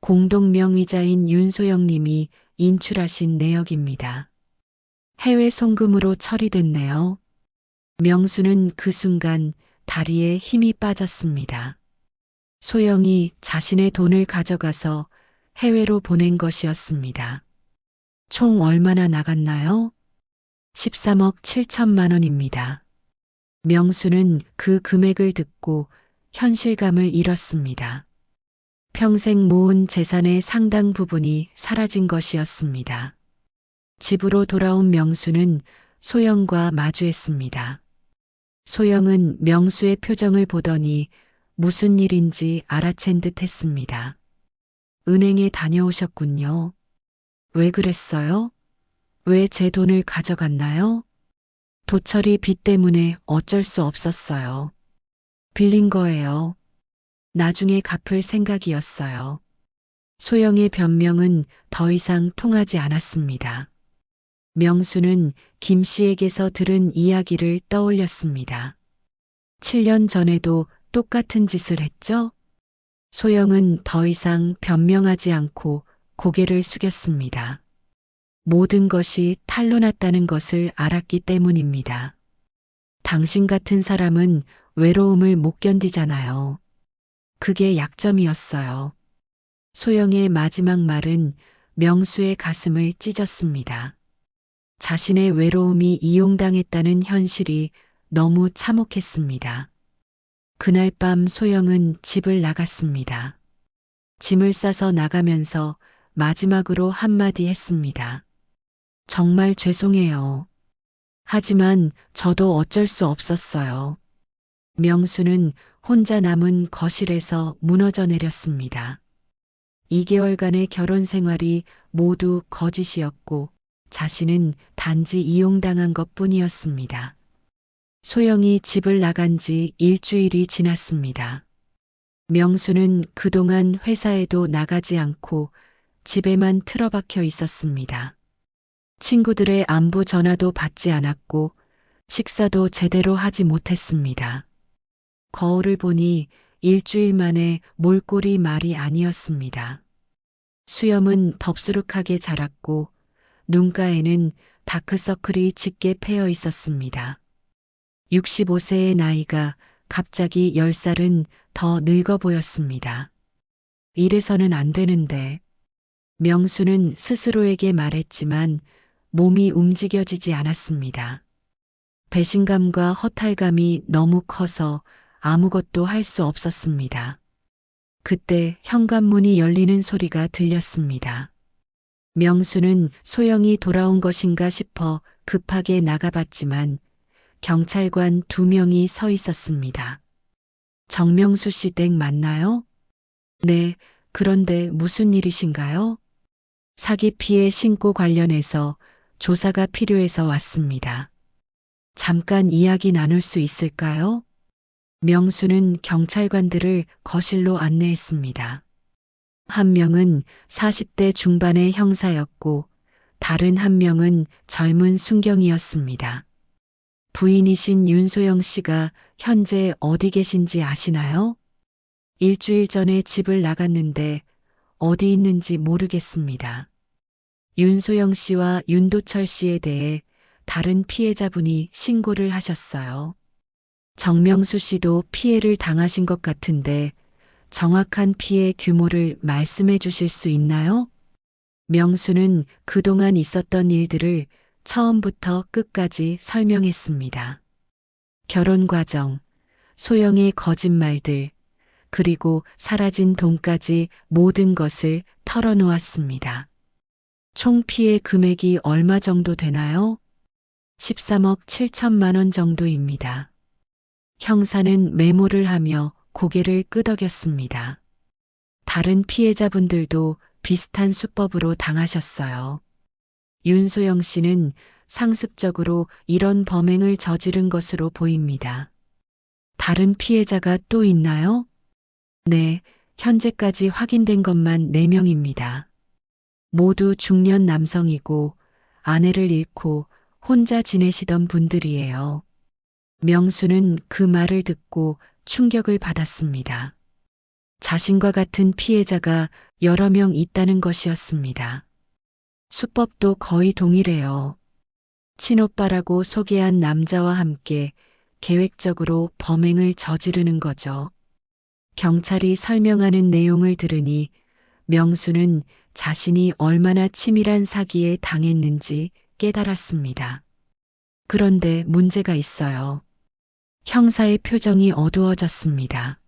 공동 명의자인 윤소영 님이 인출하신 내역입니다. 해외 송금으로 처리됐네요. 명수는 그 순간 다리에 힘이 빠졌습니다. 소영이 자신의 돈을 가져가서 해외로 보낸 것이었습니다. 총 얼마나 나갔나요? 13억 7천만 원입니다. 명수는 그 금액을 듣고 현실감을 잃었습니다. 평생 모은 재산의 상당 부분이 사라진 것이었습니다. 집으로 돌아온 명수는 소영과 마주했습니다. 소영은 명수의 표정을 보더니 무슨 일인지 알아챈 듯 했습니다. 은행에 다녀오셨군요. 왜 그랬어요? 왜 제 돈을 가져갔나요? 도철이 빚 때문에 어쩔 수 없었어요. 빌린 거예요. 나중에 갚을 생각이었어요. 소영의 변명은 더 이상 통하지 않았습니다. 명수는 김 씨에게서 들은 이야기를 떠올렸습니다. 7년 전에도 똑같은 짓을 했죠? 소영은 더 이상 변명하지 않고 고개를 숙였습니다. 모든 것이 탄로 났다는 것을 알았기 때문입니다. 당신 같은 사람은 외로움을 못 견디잖아요. 그게 약점이었어요. 소영의 마지막 말은 명수의 가슴을 찢었습니다. 자신의 외로움이 이용당했다는 현실이 너무 참혹했습니다. 그날 밤 소영은 집을 나갔습니다. 짐을 싸서 나가면서 마지막으로 한마디 했습니다. 정말 죄송해요. 하지만 저도 어쩔 수 없었어요. 명수는 혼자 남은 거실에서 무너져 내렸습니다. 2개월간의 결혼 생활이 모두 거짓이었고 자신은 단지 이용당한 것뿐이었습니다. 소영이 집을 나간 지 일주일이 지났습니다. 명수는 그동안 회사에도 나가지 않고 집에만 틀어박혀 있었습니다. 친구들의 안부 전화도 받지 않았고 식사도 제대로 하지 못했습니다. 거울을 보니 일주일 만에 몰골이 말이 아니었습니다. 수염은 덥수룩하게 자랐고 눈가에는 다크서클이 짙게 패여 있었습니다. 65세의 나이가 갑자기 10살은 더 늙어 보였습니다. 이래서는 안 되는데. 명수는 스스로에게 말했지만 몸이 움직여지지 않았습니다. 배신감과 허탈감이 너무 커서 아무것도 할 수 없었습니다. 그때 현관문이 열리는 소리가 들렸습니다. 명수는 소영이 돌아온 것인가 싶어 급하게 나가봤지만 경찰관 2명이 서 있었습니다. 정명수 씨 댁 맞나요? 네, 그런데 무슨 일이신가요? 사기 피해 신고 관련해서 조사가 필요해서 왔습니다. 잠깐 이야기 나눌 수 있을까요? 명수는 경찰관들을 거실로 안내했습니다. 한 명은 40대 중반의 형사였고 다른 한 명은 젊은 순경이었습니다. 부인이신 윤소영 씨가 현재 어디 계신지 아시나요? 일주일 전에 집을 나갔는데 어디 있는지 모르겠습니다. 윤소영 씨와 윤도철 씨에 대해 다른 피해자분이 신고를 하셨어요. 정명수 씨도 피해를 당하신 것 같은데 정확한 피해 규모를 말씀해 주실 수 있나요? 명수는 그동안 있었던 일들을 처음부터 끝까지 설명했습니다. 결혼 과정, 소영의 거짓말들, 그리고 사라진 돈까지 모든 것을 털어놓았습니다. 총 피해 금액이 얼마 정도 되나요? 13억 7천만 원 정도입니다. 형사는 메모를 하며 고개를 끄덕였습니다. 다른 피해자분들도 비슷한 수법으로 당하셨어요. 윤소영 씨는 상습적으로 이런 범행을 저지른 것으로 보입니다. 다른 피해자가 또 있나요? 네, 현재까지 확인된 것만 4명입니다. 모두 중년 남성이고 아내를 잃고 혼자 지내시던 분들이에요. 명수는 그 말을 듣고 충격을 받았습니다. 자신과 같은 피해자가 여러 명 있다는 것이었습니다. 수법도 거의 동일해요. 친오빠라고 소개한 남자와 함께 계획적으로 범행을 저지르는 거죠. 경찰이 설명하는 내용을 들으니 명수는 자신이 얼마나 치밀한 사기에 당했는지 깨달았습니다. 그런데 문제가 있어요. 형사의 표정이 어두워졌습니다.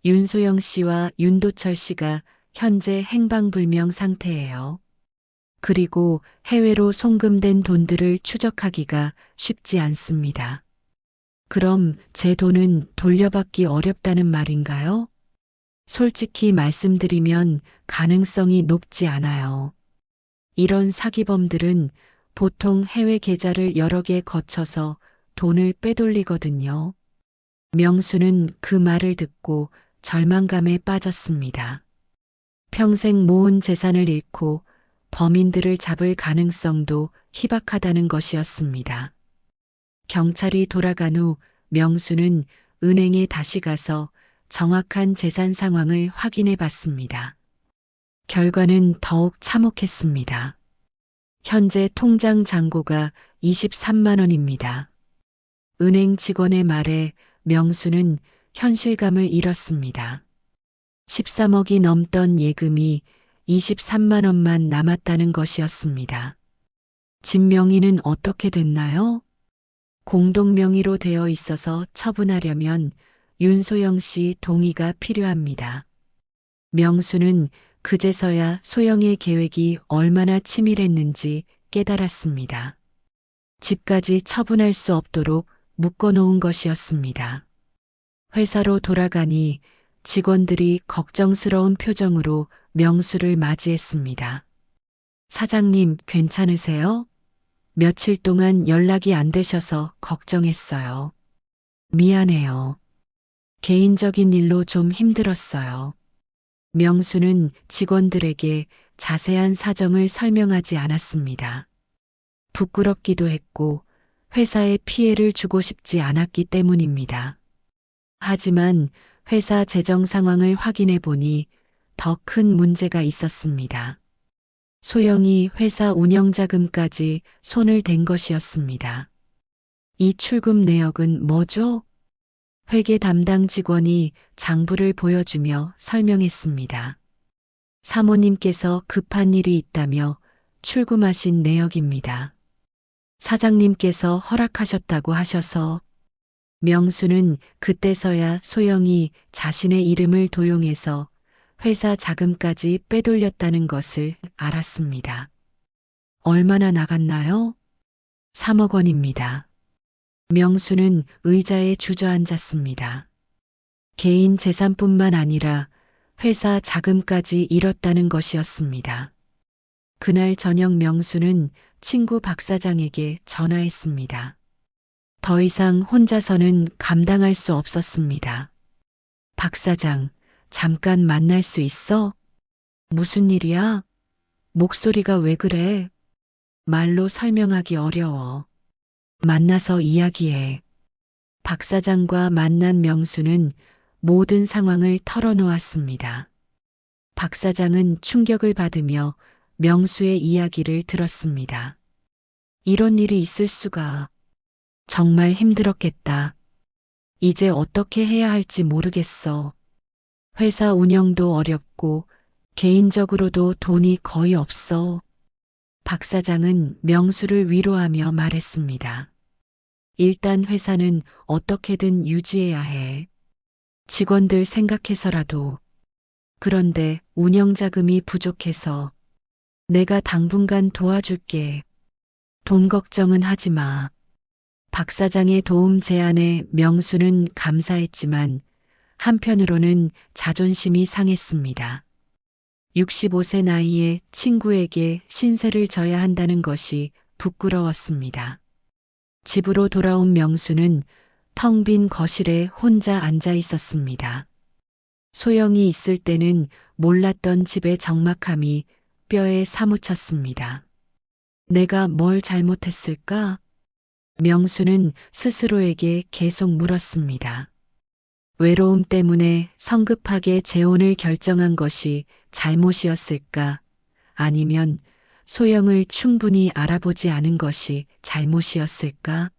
윤소영 씨와 윤도철 씨가 현재 행방불명 상태예요. 그리고 해외로 송금된 돈들을 추적하기가 쉽지 않습니다. 그럼 제 돈은 돌려받기 어렵다는 말인가요? 솔직히 말씀드리면 가능성이 높지 않아요. 이런 사기범들은 보통 해외 계좌를 여러 개 거쳐서 돈을 빼돌리거든요. 명수는 그 말을 듣고 절망감에 빠졌습니다. 평생 모은 재산을 잃고 범인들을 잡을 가능성도 희박하다는 것이었습니다. 경찰이 돌아간 후 명수는 은행에 다시 가서 정확한 재산 상황을 확인해 봤습니다. 결과는 더욱 참혹했습니다. 현재 통장 잔고가 23만 원입니다. 은행 직원의 말에 명수는 현실감을 잃었습니다. 13억이 넘던 예금이 23만 원만 남았다는 것이었습니다. 집 명의는 어떻게 됐나요? 공동 명의로 되어 있어서 처분하려면 윤소영 씨 동의가 필요합니다. 명수는 그제서야 소영의 계획이 얼마나 치밀했는지 깨달았습니다. 집까지 처분할 수 없도록 묶어놓은 것이었습니다. 회사로 돌아가니 직원들이 걱정스러운 표정으로 명수를 맞이했습니다. 사장님, 괜찮으세요? 며칠 동안 연락이 안 되셔서 걱정했어요. 미안해요. 개인적인 일로 좀 힘들었어요. 명수는 직원들에게 자세한 사정을 설명하지 않았습니다. 부끄럽기도 했고 회사에 피해를 주고 싶지 않았기 때문입니다. 하지만 회사 재정 상황을 확인해 보니 더 큰 문제가 있었습니다. 소영이 회사 운영자금까지 손을 댄 것이었습니다. 이 출금 내역은 뭐죠? 회계 담당 직원이 장부를 보여주며 설명했습니다. 사모님께서 급한 일이 있다며 출금하신 내역입니다. 사장님께서 허락하셨다고 하셔서 명수는 그때서야 소영이 자신의 이름을 도용해서 회사 자금까지 빼돌렸다는 것을 알았습니다. 얼마나 나갔나요? 3억 원입니다. 명수는 의자에 주저앉았습니다. 개인 재산뿐만 아니라 회사 자금까지 잃었다는 것이었습니다. 그날 저녁 명수는 친구 박 사장에게 전화했습니다. 더 이상 혼자서는 감당할 수 없었습니다. 박 사장, 잠깐 만날 수 있어? 무슨 일이야? 목소리가 왜 그래? 말로 설명하기 어려워. 만나서 이야기해. 박 사장과 만난 명수는 모든 상황을 털어놓았습니다. 박 사장은 충격을 받으며 명수의 이야기를 들었습니다. 이런 일이 있을 수가. 정말 힘들었겠다. 이제 어떻게 해야 할지 모르겠어. 회사 운영도 어렵고 개인적으로도 돈이 거의 없어. 박 사장은 명수를 위로하며 말했습니다. 일단 회사는 어떻게든 유지해야 해. 직원들 생각해서라도. 그런데 운영 자금이 부족해서 내가 당분간 도와줄게. 돈 걱정은 하지 마. 박 사장의 도움 제안에 명수는 감사했지만 한편으로는 자존심이 상했습니다. 65세 나이에 친구에게 신세를 져야 한다는 것이 부끄러웠습니다. 집으로 돌아온 명수는 텅 빈 거실에 혼자 앉아 있었습니다. 소영이 있을 때는 몰랐던 집의 적막함이 뼈에 사무쳤습니다. 내가 뭘 잘못했을까? 명수는 스스로에게 계속 물었습니다. 외로움 때문에 성급하게 재혼을 결정한 것이 잘못이었을까? 아니면 소영을 충분히 알아보지 않은 것이 잘못이었을까?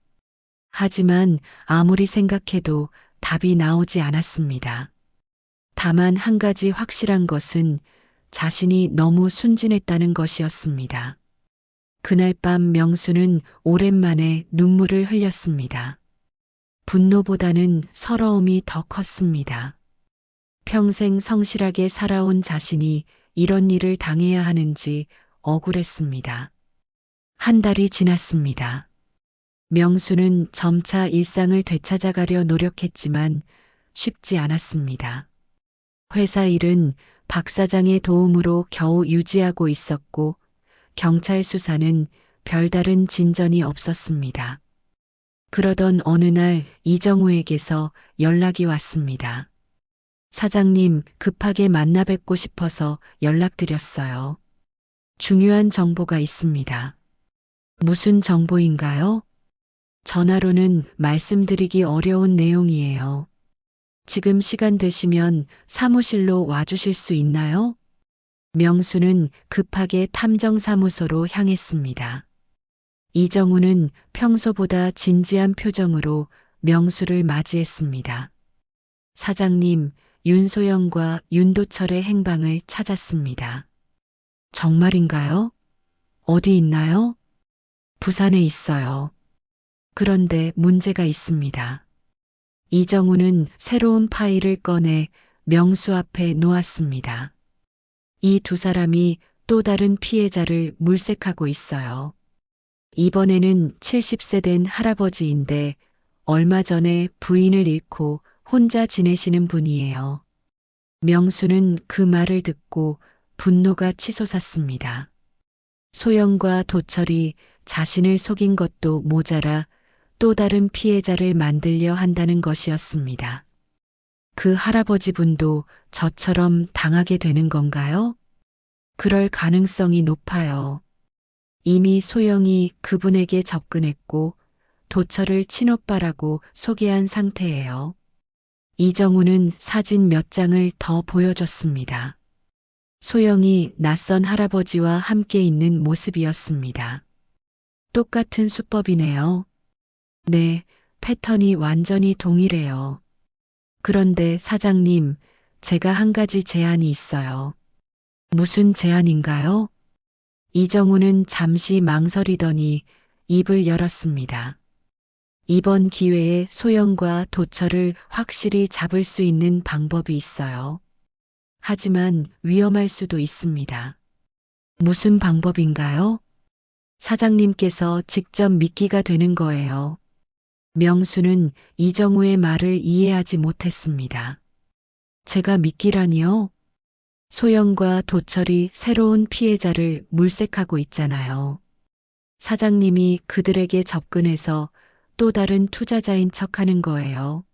하지만 아무리 생각해도 답이 나오지 않았습니다. 다만 한 가지 확실한 것은 자신이 너무 순진했다는 것이었습니다. 그날 밤 명수는 오랜만에 눈물을 흘렸습니다. 분노보다는 서러움이 더 컸습니다. 평생 성실하게 살아온 자신이 이런 일을 당해야 하는지 억울했습니다. 한 달이 지났습니다. 명수는 점차 일상을 되찾아가려 노력했지만 쉽지 않았습니다. 회사 일은 박 사장의 도움으로 겨우 유지하고 있었고 경찰 수사는 별다른 진전이 없었습니다. 그러던 어느 날 이정우에게서 연락이 왔습니다. 사장님, 급하게 만나 뵙고 싶어서 연락드렸어요. 중요한 정보가 있습니다. 무슨 정보인가요? 전화로는 말씀드리기 어려운 내용이에요. 지금 시간 되시면 사무실로 와주실 수 있나요? 명수는 급하게 탐정사무소로 향했습니다. 이정우는 평소보다 진지한 표정으로 명수를 맞이했습니다. 사장님, 윤소영과 윤도철의 행방을 찾았습니다. 정말인가요? 어디 있나요? 부산에 있어요. 그런데 문제가 있습니다. 이정우는 새로운 파일을 꺼내 명수 앞에 놓았습니다. 이 두 사람이 또 다른 피해자를 물색하고 있어요. 이번에는 70세 된 할아버지인데 얼마 전에 부인을 잃고 혼자 지내시는 분이에요. 명수는 그 말을 듣고 분노가 치솟았습니다. 소영과 도철이 자신을 속인 것도 모자라 또 다른 피해자를 만들려 한다는 것이었습니다. 그 할아버지 분도 저처럼 당하게 되는 건가요? 그럴 가능성이 높아요. 이미 소영이 그분에게 접근했고 도철을 친오빠라고 소개한 상태예요. 이정우는 사진 몇 장을 더 보여줬습니다. 소영이 낯선 할아버지와 함께 있는 모습이었습니다. 똑같은 수법이네요. 네, 패턴이 완전히 동일해요. 그런데 사장님, 제가 한 가지 제안이 있어요. 무슨 제안인가요? 이정우는 잠시 망설이더니 입을 열었습니다. 이번 기회에 소영과 도철을 확실히 잡을 수 있는 방법이 있어요. 하지만 위험할 수도 있습니다. 무슨 방법인가요? 사장님께서 직접 미끼가 되는 거예요. 명수는 이정우의 말을 이해하지 못했습니다. 제가 미끼라니요? 소영과 도철이 새로운 피해자를 물색하고 있잖아요. 사장님이 그들에게 접근해서 또 다른 투자자인 척하는 거예요.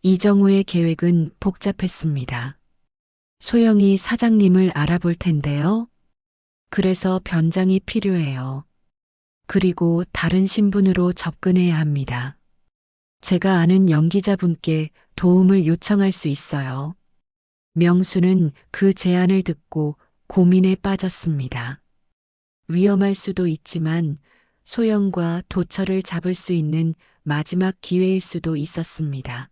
이정우의 계획은 복잡했습니다. 소영이 사장님을 알아볼 텐데요. 그래서 변장이 필요해요. 그리고 다른 신분으로 접근해야 합니다. 제가 아는 연기자분께 도움을 요청할 수 있어요. 명수는 그 제안을 듣고 고민에 빠졌습니다. 위험할 수도 있지만 소영과 도철을 잡을 수 있는 마지막 기회일 수도 있었습니다.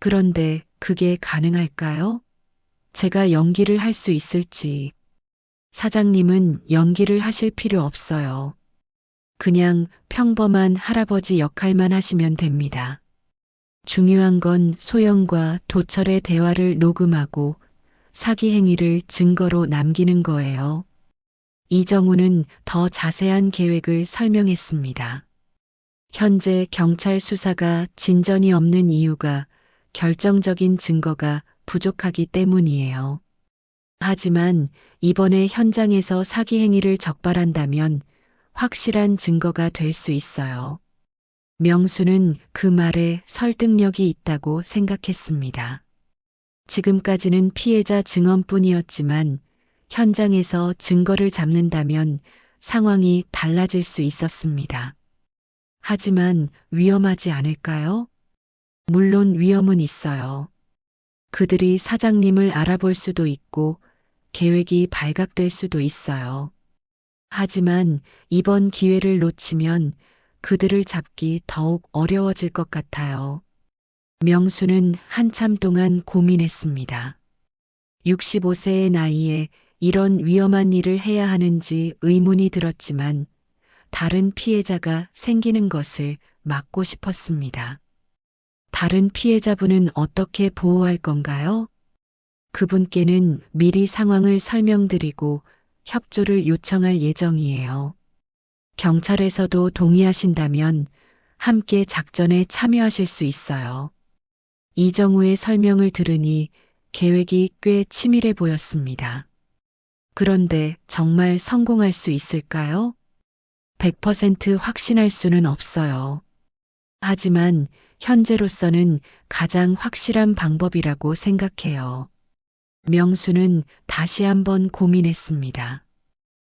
그런데 그게 가능할까요? 제가 연기를 할 수 있을지. 사장님은 연기를 하실 필요 없어요. 그냥 평범한 할아버지 역할만 하시면 됩니다. 중요한 건 소영과 도철의 대화를 녹음하고 사기 행위를 증거로 남기는 거예요. 이정우는 더 자세한 계획을 설명했습니다. 현재 경찰 수사가 진전이 없는 이유가 결정적인 증거가 부족하기 때문이에요. 하지만 이번에 현장에서 사기 행위를 적발한다면 확실한 증거가 될 수 있어요. 명수는 그 말에 설득력이 있다고 생각했습니다. 지금까지는 피해자 증언뿐이었지만 현장에서 증거를 잡는다면 상황이 달라질 수 있었습니다. 하지만 위험하지 않을까요? 물론 위험은 있어요. 그들이 사장님을 알아볼 수도 있고 계획이 발각될 수도 있어요. 하지만 이번 기회를 놓치면 그들을 잡기 더욱 어려워질 것 같아요. 명수는 한참 동안 고민했습니다. 65세의 나이에 이런 위험한 일을 해야 하는지 의문이 들었지만 다른 피해자가 생기는 것을 막고 싶었습니다. 다른 피해자분은 어떻게 보호할 건가요? 그분께는 미리 상황을 설명드리고 협조를 요청할 예정이에요. 경찰에서도 동의하신다면 함께 작전에 참여하실 수 있어요. 이정우의 설명을 들으니 계획이 꽤 치밀해 보였습니다. 그런데 정말 성공할 수 있을까요? 100% 확신할 수는 없어요. 하지만 현재로서는 가장 확실한 방법이라고 생각해요. 명수는 다시 한번 고민했습니다.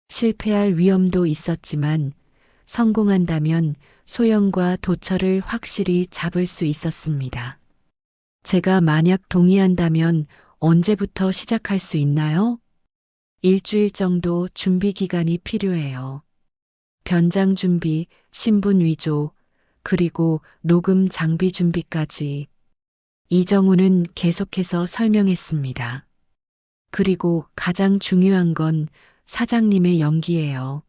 실패할 위험도 있었지만 성공한다면 소영과 도철을 확실히 잡을 수 있었습니다. 제가 만약 동의한다면 언제부터 시작할 수 있나요? 일주일 정도 준비 기간이 필요해요. 변장 준비, 신분 위조, 그리고 녹음 장비 준비까지. 이정우는 계속해서 설명했습니다. 그리고 가장 중요한 건 사장님의 연기예요.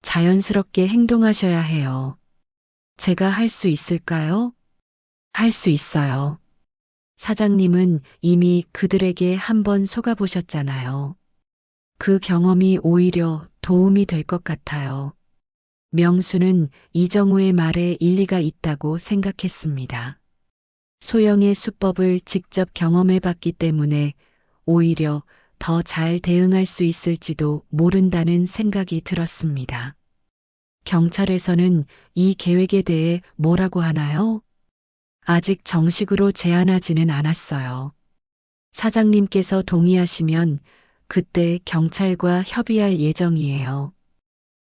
자연스럽게 행동하셔야 해요. 제가 할 수 있을까요? 할 수 있어요. 사장님은 이미 그들에게 한번 속아보셨잖아요. 그 경험이 오히려 도움이 될 것 같아요. 명수는 이정우의 말에 일리가 있다고 생각했습니다. 소영의 수법을 직접 경험해 봤기 때문에 오히려 더 잘 대응할 수 있을지도 모른다는 생각이 들었습니다. 경찰에서는 이 계획에 대해 뭐라고 하나요? 아직 정식으로 제안하지는 않았어요. 사장님께서 동의하시면 그때 경찰과 협의할 예정이에요.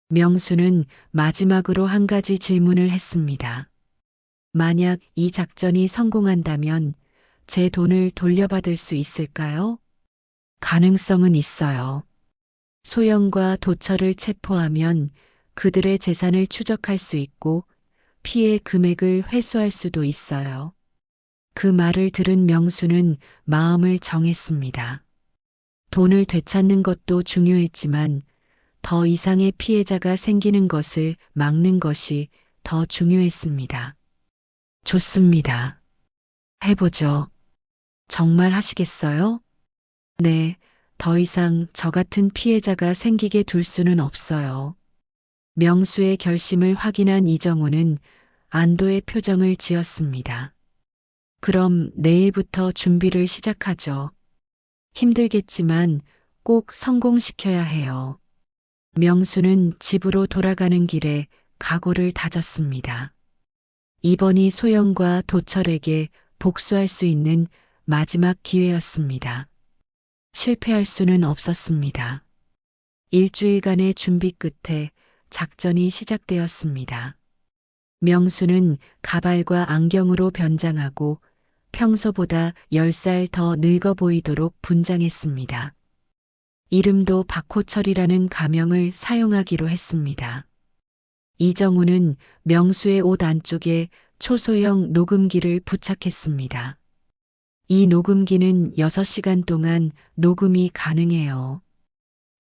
명수는 마지막으로 한 가지 질문을 했습니다. 만약 이 작전이 성공한다면 제 돈을 돌려받을 수 있을까요? 가능성은 있어요. 소영과 도철을 체포하면 그들의 재산을 추적할 수 있고 피해 금액을 회수할 수도 있어요. 그 말을 들은 명수는 마음을 정했습니다. 돈을 되찾는 것도 중요했지만 더 이상의 피해자가 생기는 것을 막는 것이 더 중요했습니다. 좋습니다. 해보죠. 정말 하시겠어요? 네, 더 이상 저 같은 피해자가 생기게 둘 수는 없어요. 명수의 결심을 확인한 이정우는 안도의 표정을 지었습니다. 그럼 내일부터 준비를 시작하죠. 힘들겠지만 꼭 성공시켜야 해요. 명수는 집으로 돌아가는 길에 각오를 다졌습니다. 이번이 소영과 도철에게 복수할 수 있는 마지막 기회였습니다. 실패할 수는 없었습니다. 일주일간의 준비 끝에 작전이 시작되었습니다. 명수는 가발과 안경으로 변장하고 평소보다 10살 더 늙어 보이도록 분장했습니다. 이름도 박호철이라는 가명을 사용하기로 했습니다. 이정우는 명수의 옷 안쪽에 초소형 녹음기를 부착했습니다. 이 녹음기는 6시간 동안 녹음이 가능해요.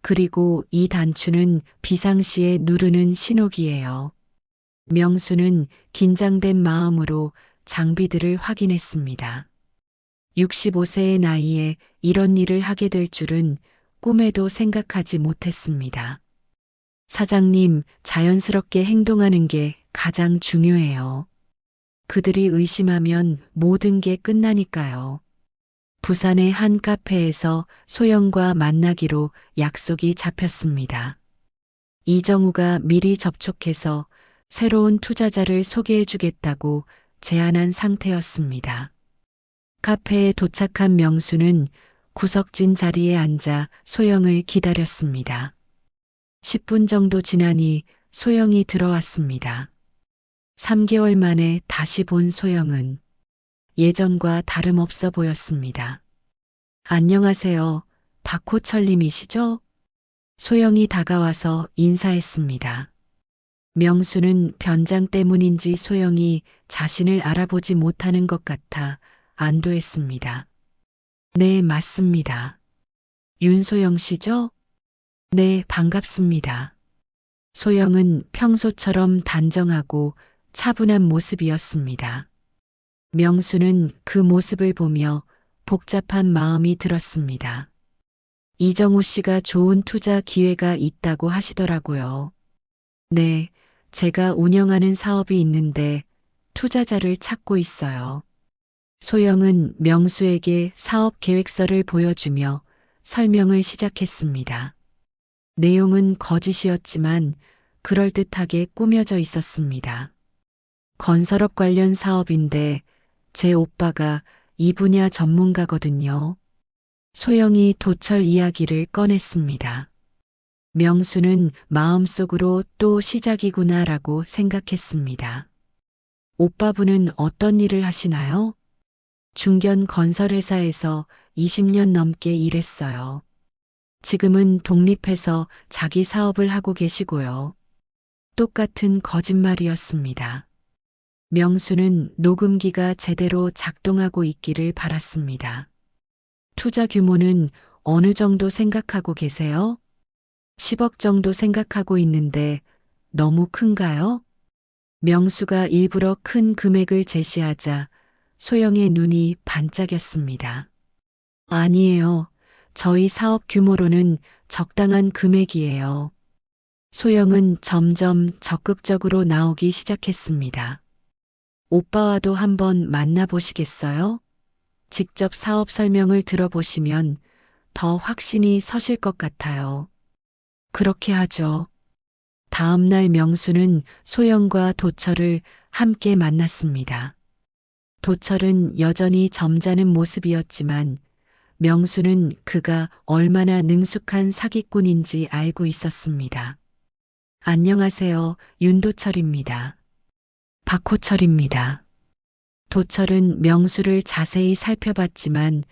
그리고 이 단추는 비상시에 누르는 신호기예요. 명수는 긴장된 마음으로 장비들을 확인했습니다. 65세의 나이에 이런 일을 하게 될 줄은 꿈에도 생각하지 못했습니다. 사장님, 자연스럽게 행동하는 게 가장 중요해요. 그들이 의심하면 모든 게 끝나니까요. 부산의 한 카페에서 소영과 만나기로 약속이 잡혔습니다. 이정우가 미리 접촉해서 새로운 투자자를 소개해주겠다고 제안한 상태였습니다. 카페에 도착한 명수는 구석진 자리에 앉아 소영을 기다렸습니다. 10분 정도 지나니 소영이 들어왔습니다. 3개월 만에 다시 본 소영은 예전과 다름없어 보였습니다. 안녕하세요. 박호철님이시죠? 소영이 다가와서 인사했습니다. 명수는 변장 때문인지 소영이 자신을 알아보지 못하는 것 같아 안도했습니다. 네, 맞습니다. 윤소영 씨죠? 네, 반갑습니다. 소영은 평소처럼 단정하고 차분한 모습이었습니다. 명수는 그 모습을 보며 복잡한 마음이 들었습니다. 이정우 씨가 좋은 투자 기회가 있다고 하시더라고요. 네, 제가 운영하는 사업이 있는데 투자자를 찾고 있어요. 소영은 명수에게 사업 계획서를 보여주며 설명을 시작했습니다. 내용은 거짓이었지만 그럴듯하게 꾸며져 있었습니다. 건설업 관련 사업인데 제 오빠가 이 분야 전문가거든요. 소영이 도철 이야기를 꺼냈습니다. 명수는 마음속으로 또 시작이구나라고 생각했습니다. 오빠분은 어떤 일을 하시나요? 중견 건설회사에서 20년 넘게 일했어요. 지금은 독립해서 자기 사업을 하고 계시고요. 똑같은 거짓말이었습니다. 명수는 녹음기가 제대로 작동하고 있기를 바랐습니다. 투자 규모는 어느 정도 생각하고 계세요? 10억 정도 생각하고 있는데 너무 큰가요? 명수가 일부러 큰 금액을 제시하자 소영의 눈이 반짝였습니다. 아니에요. 저희 사업 규모로는 적당한 금액이에요. 소영은 점점 적극적으로 나오기 시작했습니다. 오빠와도 한번 만나보시겠어요? 직접 사업 설명을 들어보시면 더 확신이 서실 것 같아요. 그렇게 하죠. 다음 날 명수는 소영과 도철을 함께 만났습니다. 도철은 여전히 점잖은 모습이었지만 명수는 그가 얼마나 능숙한 사기꾼인지 알고 있었습니다. 안녕하세요. 윤도철입니다. 박호철입니다. 도철은 명수를 자세히 살펴봤지만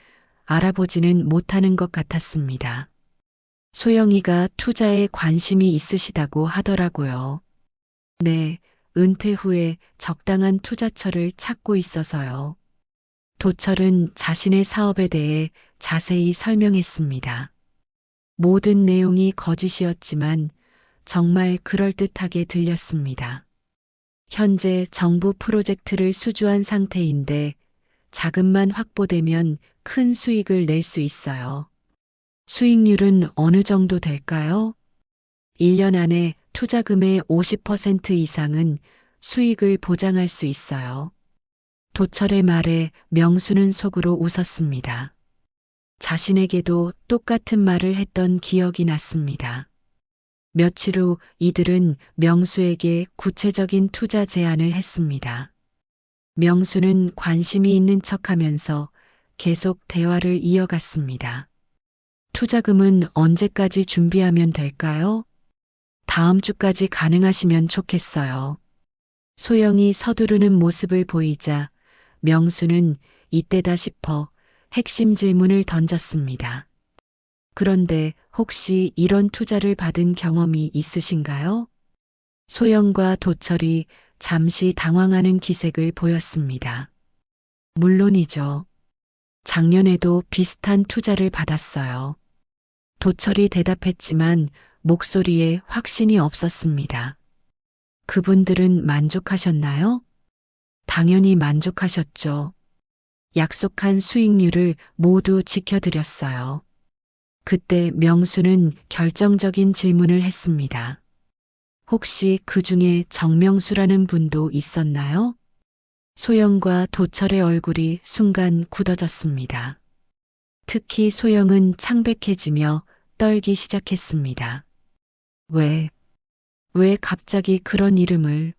알아보지는 못하는 것 같았습니다. 소영이가 투자에 관심이 있으시다고 하더라고요. 네, 은퇴 후에 적당한 투자처를 찾고 있어서요. 도철은 자신의 사업에 대해 자세히 설명했습니다. 모든 내용이 거짓이었지만 정말 그럴듯하게 들렸습니다. 현재 정부 프로젝트를 수주한 상태인데 자금만 확보되면 큰 수익을 낼 수 있어요. 수익률은 어느 정도 될까요? 1년 안에 투자금의 50% 이상은 수익을 보장할 수 있어요. 도철의 말에 명수는 속으로 웃었습니다. 자신에게도 똑같은 말을 했던 기억이 났습니다. 며칠 후 이들은 명수에게 구체적인 투자 제안을 했습니다. 명수는 관심이 있는 척하면서 계속 대화를 이어갔습니다. 투자금은 언제까지 준비하면 될까요? 다음 주까지 가능하시면 좋겠어요. 소영이 서두르는 모습을 보이자 명수는 이때다 싶어 핵심 질문을 던졌습니다. 그런데 혹시 이런 투자를 받은 경험이 있으신가요? 소영과 도철이 잠시 당황하는 기색을 보였습니다. 물론이죠. 작년에도 비슷한 투자를 받았어요. 도철이 대답했지만 목소리에 확신이 없었습니다. 그분들은 만족하셨나요? 당연히 만족하셨죠. 약속한 수익률을 모두 지켜드렸어요. 그때 명수는 결정적인 질문을 했습니다. 혹시 그 중에 정명수라는 분도 있었나요? 소영과 도철의 얼굴이 순간 굳어졌습니다. 특히 소영은 창백해지며 떨기 시작했습니다. 왜 갑자기 그런 이름을?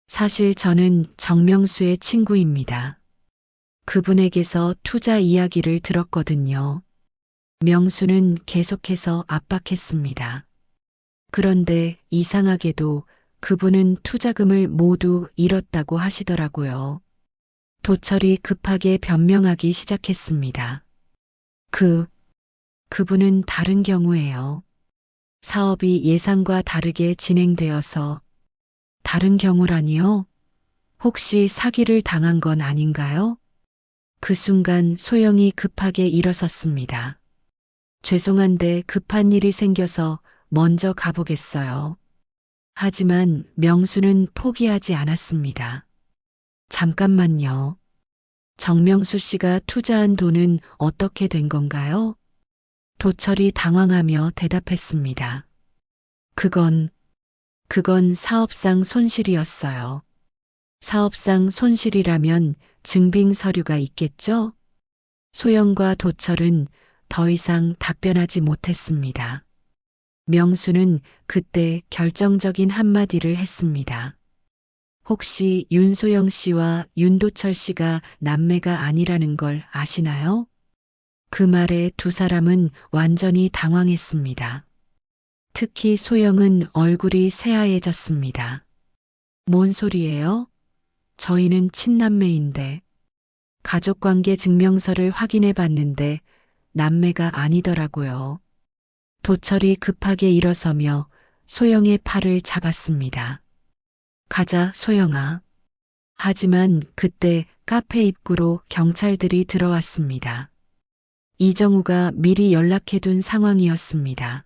사실 저는 정명수의 친구입니다. 그분에게서 투자 이야기를 들었거든요. 명수는 계속해서 압박했습니다. 그런데 이상하게도 그분은 투자금을 모두 잃었다고 하시더라고요. 도철이 급하게 변명하기 시작했습니다. 그분은 다른 경우예요. 사업이 예상과 다르게 진행되어서. 다른 경우라니요? 혹시 사기를 당한 건 아닌가요? 그 순간 소영이 급하게 일어섰습니다. 죄송한데 급한 일이 생겨서 먼저 가보겠어요. 하지만 명수는 포기하지 않았습니다. 잠깐만요. 정명수 씨가 투자한 돈은 어떻게 된 건가요? 도철이 당황하며 대답했습니다. 그건 사업상 손실이었어요. 사업상 손실이라면 증빙 서류가 있겠죠? 소영과 도철은 더 이상 답변하지 못했습니다. 명수는 그때 결정적인 한마디를 했습니다. 혹시 윤소영 씨와 윤도철 씨가 남매가 아니라는 걸 아시나요? 그 말에 두 사람은 완전히 당황했습니다. 특히 소영은 얼굴이 새하얘졌습니다. 뭔 소리예요? 저희는 친남매인데. 가족관계 증명서를 확인해 봤는데 남매가 아니더라고요. 도철이 급하게 일어서며 소영의 팔을 잡았습니다. 가자, 소영아. 하지만 그때 카페 입구로 경찰들이 들어왔습니다. 이정우가 미리 연락해둔 상황이었습니다.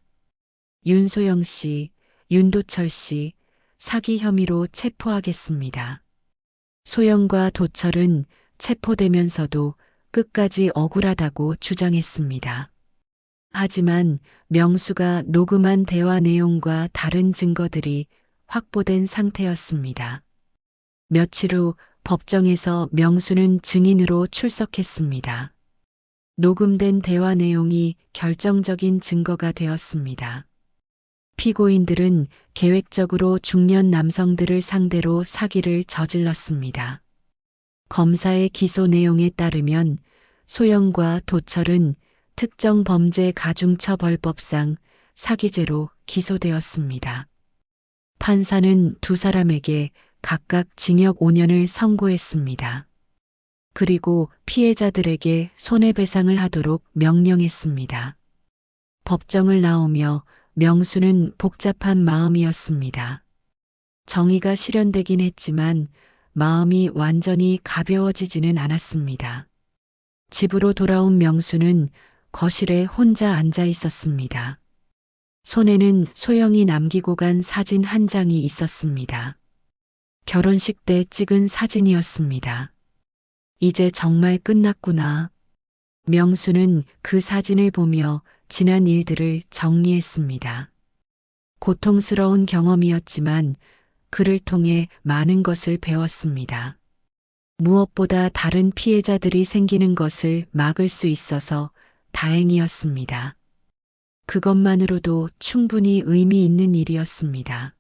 윤소영 씨, 윤도철 씨, 사기 혐의로 체포하겠습니다. 소영과 도철은 체포되면서도 끝까지 억울하다고 주장했습니다. 하지만 명수가 녹음한 대화 내용과 다른 증거들이 확보된 상태였습니다. 며칠 후 법정에서 명수는 증인으로 출석했습니다. 녹음된 대화 내용이 결정적인 증거가 되었습니다. 피고인들은 계획적으로 중년 남성들을 상대로 사기를 저질렀습니다. 검사의 기소 내용에 따르면 소영과 도철은 특정 범죄 가중처벌법상 사기죄로 기소되었습니다. 판사는 두 사람에게 각각 징역 5년을 선고했습니다. 그리고 피해자들에게 손해배상을 하도록 명령했습니다. 법정을 나오며 명수는 복잡한 마음이었습니다. 정의가 실현되긴 했지만 마음이 완전히 가벼워지지는 않았습니다. 집으로 돌아온 명수는 거실에 혼자 앉아 있었습니다. 손에는 소영이 남기고 간 사진 한 장이 있었습니다. 결혼식 때 찍은 사진이었습니다. 이제 정말 끝났구나. 명수는 그 사진을 보며 지난 일들을 정리했습니다. 고통스러운 경험이었지만 그를 통해 많은 것을 배웠습니다. 무엇보다 다른 피해자들이 생기는 것을 막을 수 있어서 다행이었습니다. 그것만으로도 충분히 의미 있는 일이었습니다.